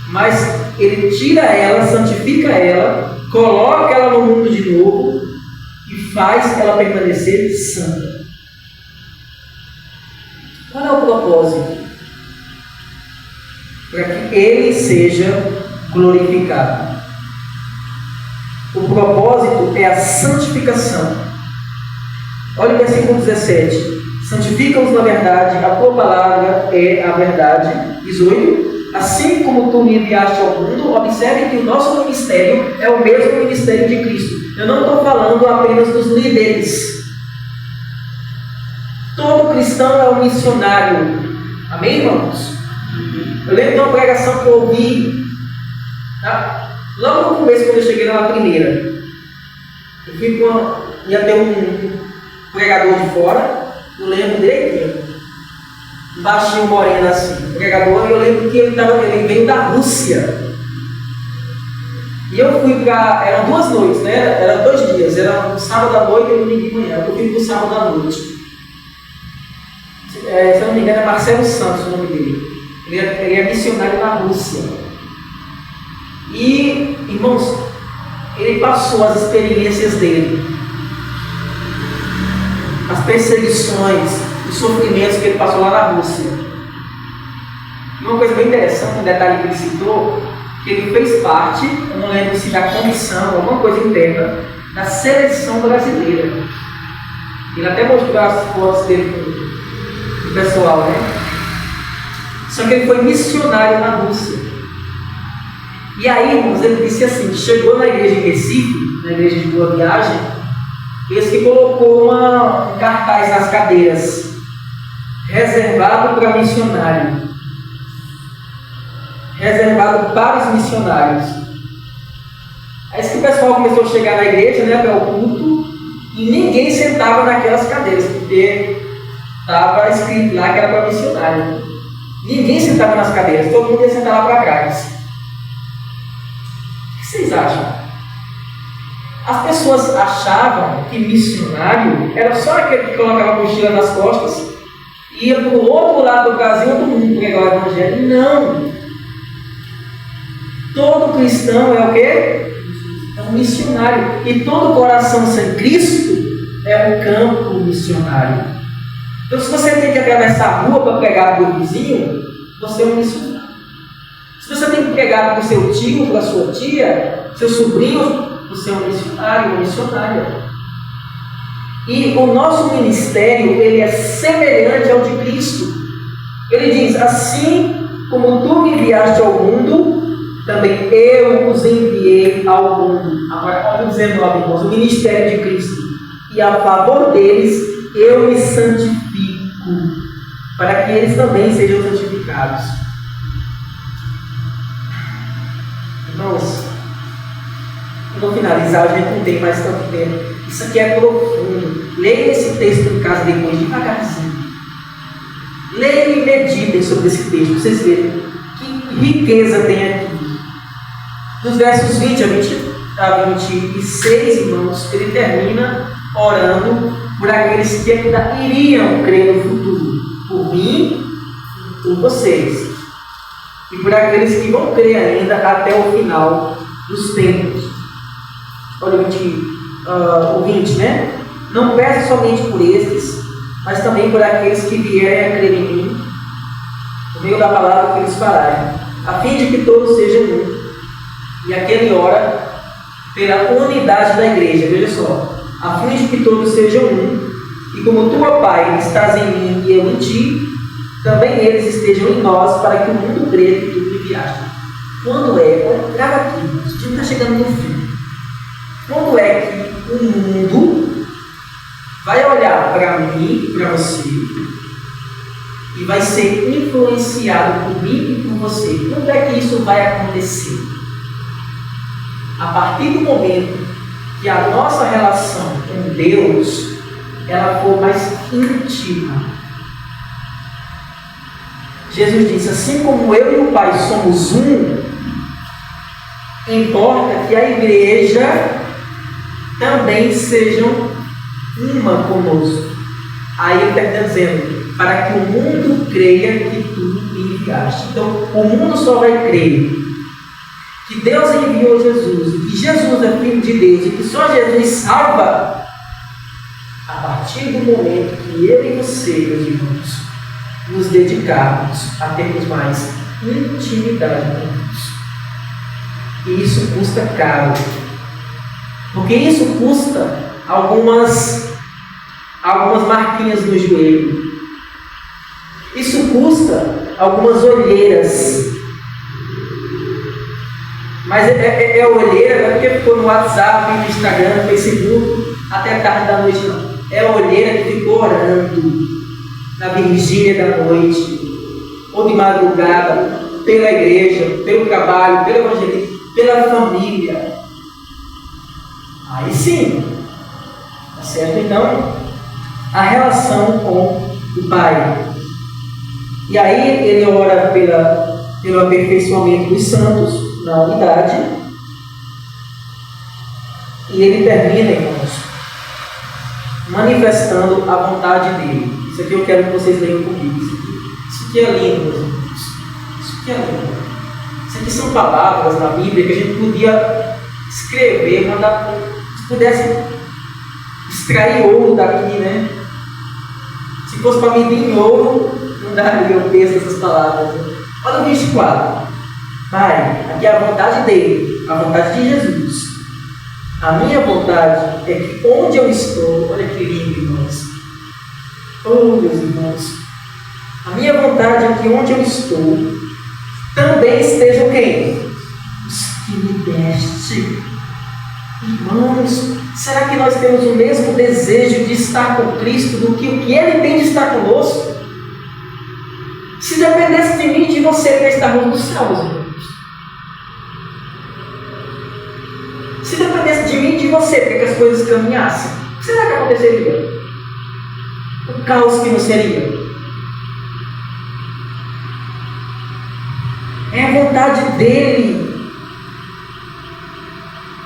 mas Ele tira ela, santifica ela, coloca ela no mundo de novo e faz ela permanecer santa. Qual é o propósito? Para que Ele seja glorificado. O propósito é a santificação. Olha o versículo 17. Santifica-os na verdade, a tua palavra é a verdade. 18. Assim como tu me enviaste ao mundo, observe que o nosso ministério é o mesmo ministério de Cristo. Eu não estou falando apenas dos líderes. Todo cristão é um missionário. Amém, irmãos? Eu lembro de uma pregação que eu ouvi, logo no começo, quando eu cheguei na primeira. Ia ter um pregador de fora, eu lembro dele, um baixinho moreno assim, pregador, e eu lembro que ele veio da Rússia. E eu fui para, eram 2 noites, né? Era 2 dias, era um sábado à noite e um domingo de manhã. Eu fui para o sábado à noite. Se eu não me engano, é Marcelo Santos o nome dele. Ele é missionário na Rússia. E, irmãos, ele passou as experiências dele, as perseguições, os sofrimentos que ele passou lá na Rússia. E uma coisa bem interessante, um detalhe que ele citou, que ele fez parte, eu não lembro se da comissão, alguma coisa interna, da seleção brasileira. Ele até mostrou as fotos dele com o pessoal, né? Só que ele foi missionário na Rússia. E aí, irmãos, ele disse assim, chegou na igreja em Recife, na igreja de Boa Viagem, esse que colocou um cartaz nas cadeiras, reservado para missionário, reservado para os missionários. Aí que o pessoal começou a chegar na igreja, né, para o culto, e ninguém sentava naquelas cadeiras, porque estava escrito lá que era para missionário. Ninguém sentava nas cadeiras, todo mundo ia sentar lá para trás. O que vocês acham? As pessoas achavam que missionário era só aquele que colocava a mochila nas costas e ia para o outro lado do Brasil, todo mundo pregar o evangelho. Não! Todo cristão é o quê? É um missionário. E todo coração sem Cristo é um campo missionário. Então, se você tem que atravessar a rua para pregar para o vizinho, você é um missionário. Se você tem que pregar para o seu tio, para a sua tia, seu sobrinho, você é um missionário, uma missionária. E o nosso ministério, ele é semelhante ao de Cristo. Ele diz, assim como tu me enviaste ao mundo, também eu os enviei ao mundo. Agora, olha o 19, irmãos, o ministério de Cristo. E a favor deles, eu me santifico, para que eles também sejam santificados. Irmãos, eu vou finalizar, a gente não tem mais tanto tempo. Isso aqui é profundo. Leia esse texto em casa depois, devagarzinho. Leiam e meditem sobre esse texto, para vocês verem que riqueza tem aqui. Dos versos 20 a 26, irmãos, ele termina orando por aqueles que ainda iriam crer no futuro, por mim, por vocês, e por aqueles que vão crer ainda até o final dos tempos. Olha o 20, né? Não peço somente por estes, mas também por aqueles que vierem a crer em mim, por meio da palavra que eles falarem, a fim de que todos sejam um. E aqui ele ora pela unidade da igreja, veja só, a fim de que todos sejam um, e como tu, ó Pai, estás em mim e eu em ti, também eles estejam em nós, para que o mundo creia que tu me enviaste. Quando grava aqui, a gente está chegando no fim. Quando é que o mundo vai olhar para mim e para você e vai ser influenciado por mim e por você? Quando é que isso vai acontecer? A partir do momento que a nossa relação com Deus ela for mais íntima. Jesus disse, assim como eu e o Pai somos um, importa que a igreja também sejam uma conosco. Aí ele está dizendo, para que o mundo creia que tu me enviaste. Então, o mundo só vai crer que Deus enviou Jesus, e que Jesus é Filho de Deus, e que só Jesus salva, a partir do momento que eu e você, meus irmãos, nos dedicarmos a termos mais intimidade com Deus. E isso custa caro. Porque isso custa algumas marquinhas no joelho. Isso custa algumas olheiras. Mas é olheira, não é porque ficou no WhatsApp, no Instagram, no Facebook, até tarde da noite, não. É a olheira que ficou orando na vigília da noite, ou de madrugada, pela igreja, pelo trabalho, pelo evangelismo, pela família. Aí sim, tá certo? Então, a relação com o Pai. E aí ele ora pelo aperfeiçoamento dos santos na unidade. E ele termina, irmãos, manifestando a vontade dele. Isso aqui eu quero que vocês leiam comigo. Isso aqui é lindo, meus irmãos. Isso aqui é lindo. Isso aqui são palavras da Bíblia que a gente podia escrever, mandar, se pudesse extrair ouro daqui, né? Se fosse para medir em ouro, não daria o peso dessas palavras. Né? Olha o 24. Pai, aqui é a vontade dele, a vontade de Jesus. A minha vontade é que onde eu estou, olha que lindo, irmãos. Oh, meus irmãos. A minha vontade é que onde eu estou, também estejam quem? Os que me deste. Irmãos, será que nós temos o mesmo desejo de estar com Cristo do que o que Ele tem de estar conosco? Se dependesse de mim e de você para estarmos no céu, meus irmãos. Se dependesse de mim e de você para que as coisas caminhassem, o que será que aconteceria? O caos que não seria? É a vontade dele.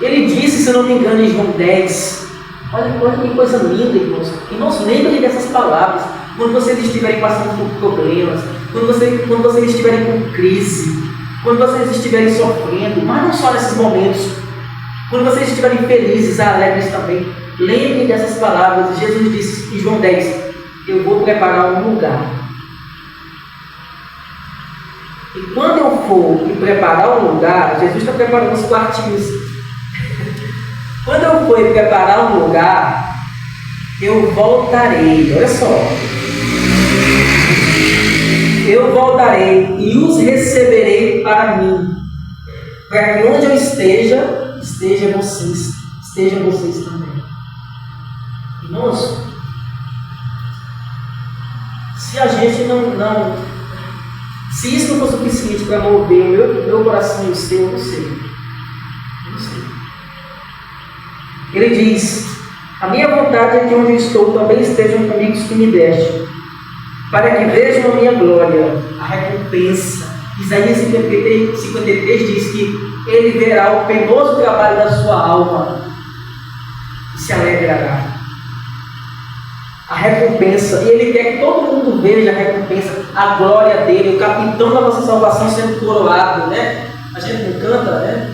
Ele disse, se eu não me engano, em João 10. Olha que coisa linda, irmãos. Irmãos, lembrem dessas palavras. Quando vocês estiverem passando por problemas, quando vocês estiverem com crise, quando vocês estiverem sofrendo, mas não só nesses momentos, quando vocês estiverem felizes, alegres também, lembrem dessas palavras. Jesus disse em João 10, eu vou preparar um lugar. E quando eu for e preparar um lugar, Jesus está preparando os quartinhos. Quando eu for e preparar um lugar, eu voltarei. Olha só. Eu voltarei e os receberei para mim, para que onde eu esteja, estejam vocês também. Irmãos, se a gente se isso não for suficiente para mover o meu coração e o seu, eu não sei. Ele diz, a minha vontade é que onde eu estou também estejam comigo os que me deste, para que vejam a minha glória, a recompensa. Isaías 53 diz que ele verá o penoso trabalho da sua alma e se alegrará. A recompensa, e ele quer que todo mundo veja a recompensa, a glória dele, o capitão da nossa salvação sendo coroado, né? A gente não canta, né?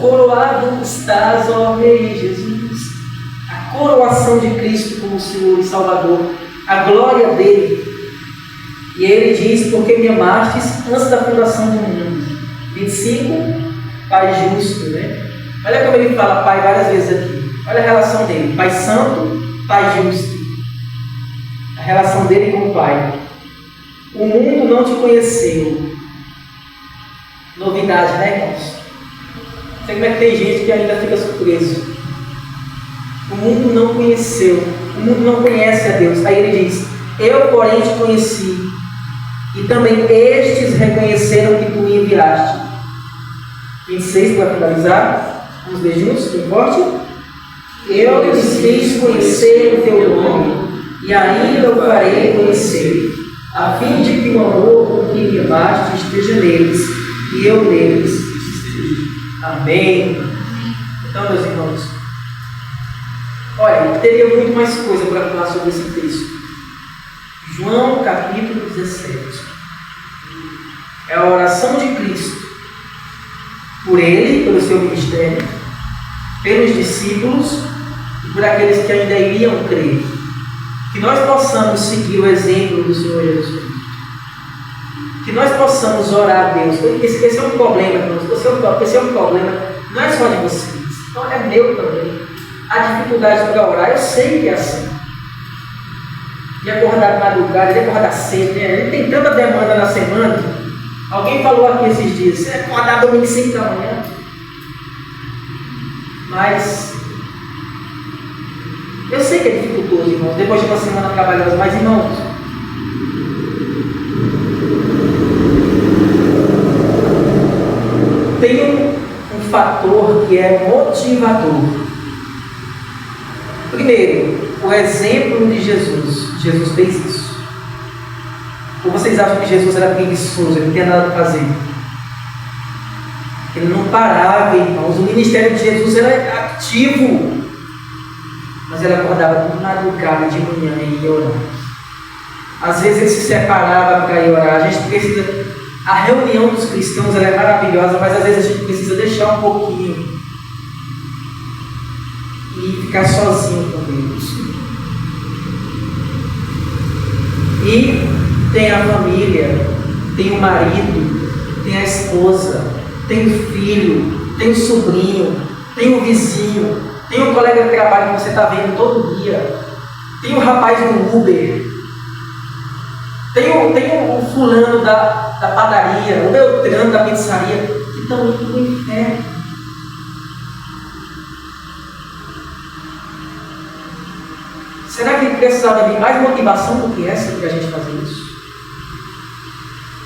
Coroado estás, ó Rei Jesus. A coroação de Cristo como Senhor e Salvador, a glória dele. E ele diz, porque me amastes antes da fundação do mundo. 25, Pai justo, né? Olha como ele fala Pai várias vezes aqui. Olha a relação dele, Pai santo, Pai justo. A relação dele com o Pai. O mundo não te conheceu. Novidade, né, irmãos? Não sei como é que tem gente que ainda fica surpreso. O mundo não conheceu. O mundo não conhece a Deus. Aí ele diz, eu porém te conheci. E também estes reconheceram que tu me enviaste. 26 para finalizar. Vamos ler juntos, bem forte. Eu lhes fiz conhecer o teu nome, e ainda o farei conhecer, a fim de que o amor com que me amaste esteja neles, e eu neles esteja. Amém. Então, meus irmãos, olha, teria muito mais coisa para falar sobre esse texto. João capítulo 17. É a oração de Cristo por ele, pelo seu ministério, pelos discípulos e por aqueles que ainda iriam crer. Que nós possamos seguir o exemplo do Senhor Jesus Cristo. Que nós possamos orar a Deus. Esse é um problema, irmãos. Esse é um problema, não é só de vocês, então é meu também. A dificuldade para orar, eu sei que é assim. De acordar de madrugada, de acordar cedo, né? Ele tem tanta demanda na semana. Alguém falou aqui esses dias, você acordar domingo 5 da manhã. Mas eu sei que é dificultoso, irmãos, depois de uma semana trabalhosa, mas irmãos, tem um fator que é motivador. Primeiro, o exemplo de Jesus. Jesus fez isso. Ou vocês acham que Jesus era preguiçoso, ele não tinha nada para fazer? Ele não parava, irmãos. O ministério de Jesus era ativo. Mas ele acordava de madrugada, de manhã e ia orar. Às vezes ele se separava para ir orar. A gente precisa... A reunião dos cristãos ela é maravilhosa, mas às vezes a gente precisa deixar um pouquinho e ficar sozinho com Deus. E tem a família, tem o marido, tem a esposa, tem o filho, tem o sobrinho, tem o vizinho, tem o colega de trabalho que você está vendo todo dia, tem o rapaz do Uber, tem o fulano da padaria, o Beltrano da pizzaria, que estão indo para o inferno. Será que precisava de mais motivação do que essa para a gente fazer isso?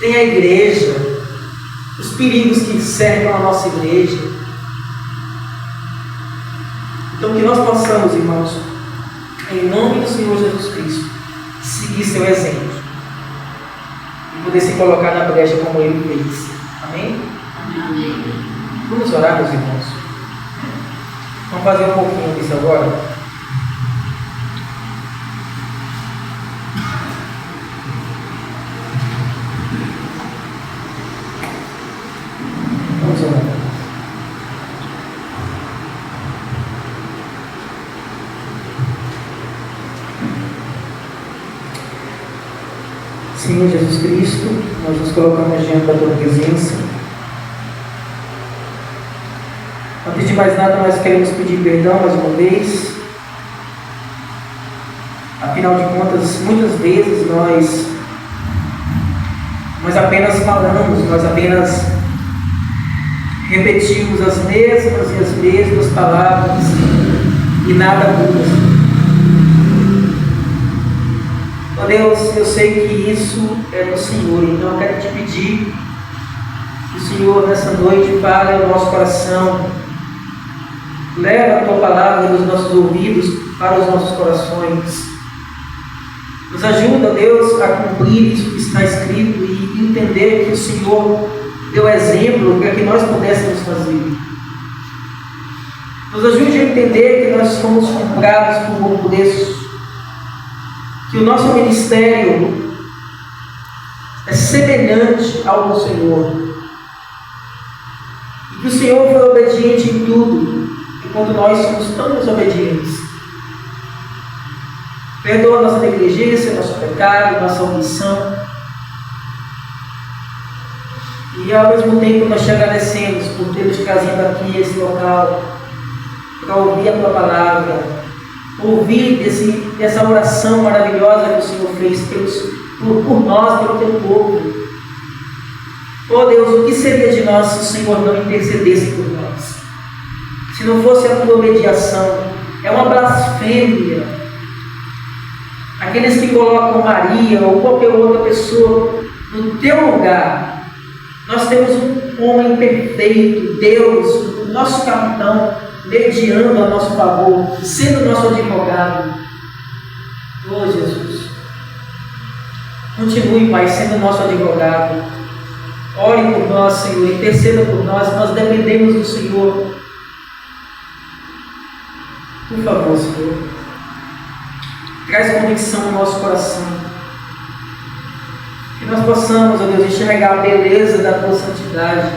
Tem a igreja, os perigos que cercam a nossa igreja. Então que nós possamos, irmãos, em nome do Senhor Jesus Cristo, seguir seu exemplo e poder se colocar na brecha como ele fez. Amém? Amém. Vamos orar, meus irmãos. Vamos fazer um pouquinho disso agora. Vamos orar. Senhor Jesus Cristo, nós nos colocamos diante da Tua presença. Antes de mais nada, nós queremos pedir perdão mais uma vez. Afinal de contas, muitas vezes nós apenas falamos, nós apenas repetimos as mesmas e as mesmas palavras e nada muda. Ó Deus, eu sei que isso é do Senhor, então eu quero te pedir que o Senhor nessa noite fale ao nosso coração, leva a Tua palavra dos nossos ouvidos para os nossos corações, nos ajuda, Deus, a cumprir isso que está escrito e entender que o Senhor deu exemplo para que nós pudéssemos fazer. Nos ajude a entender que nós fomos comprados por bom preço, que o nosso ministério é semelhante ao do Senhor, e que o Senhor foi obediente em tudo, enquanto nós somos tão desobedientes. Perdoa nossa negligência, nosso pecado, nossa omissão. E ao mesmo tempo nós te agradecemos por ter nos trazido aqui a esse local, para ouvir a Tua palavra, ouvir dessa oração maravilhosa que o Senhor fez por nós, pelo Teu povo. Oh Deus, o que seria de nós se o Senhor não intercedesse por nós? Se não fosse a Tua mediação? É uma blasfêmia. Aqueles que colocam Maria ou qualquer outra pessoa no Teu lugar. Nós temos um homem perfeito, Deus, o nosso capitão, mediando a nosso favor, sendo nosso advogado. Oh Jesus, continue, Pai, sendo nosso advogado. Ore por nós, Senhor, interceda por nós, nós dependemos do Senhor. Por favor, Senhor, traz convicção no nosso coração. Que nós possamos, ó Deus, enxergar a beleza da Tua santidade,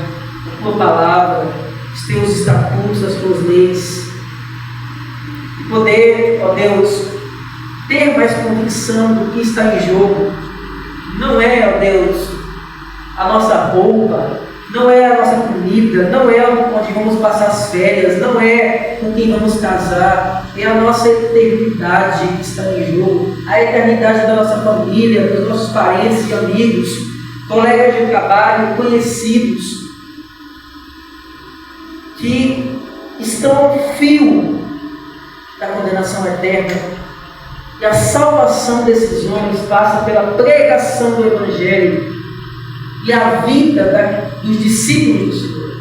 da Tua palavra, os Teus estatutos, as Tuas leis. poder, ó Deus, ter mais convicção do que está em jogo. Não é, ó Deus, a nossa roupa, não é a nossa comida, não é onde vamos passar as férias, não é com quem vamos casar, é a nossa eternidade que está em jogo, a eternidade da nossa família, dos nossos parentes e amigos, colegas de trabalho, conhecidos, que estão ao fio da condenação eterna. E a salvação desses homens passa pela pregação do Evangelho e a vida dos discípulos do Senhor.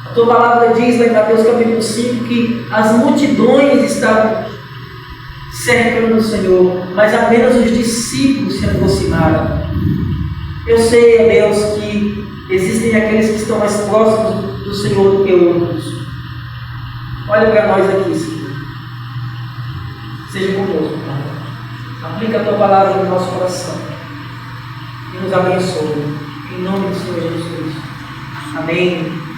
A tua palavra diz lá em Mateus capítulo 5 que as multidões estavam cercando o Senhor, mas apenas os discípulos se aproximaram. Eu sei, ó Deus, que existem aqueles que estão mais próximos do Senhor do que outros. Olha para nós aqui, Senhor. Seja conosco, Pai. Aplica a tua palavra no nosso coração e nos abençoe. Em nome do Senhor Jesus Cristo. Amém.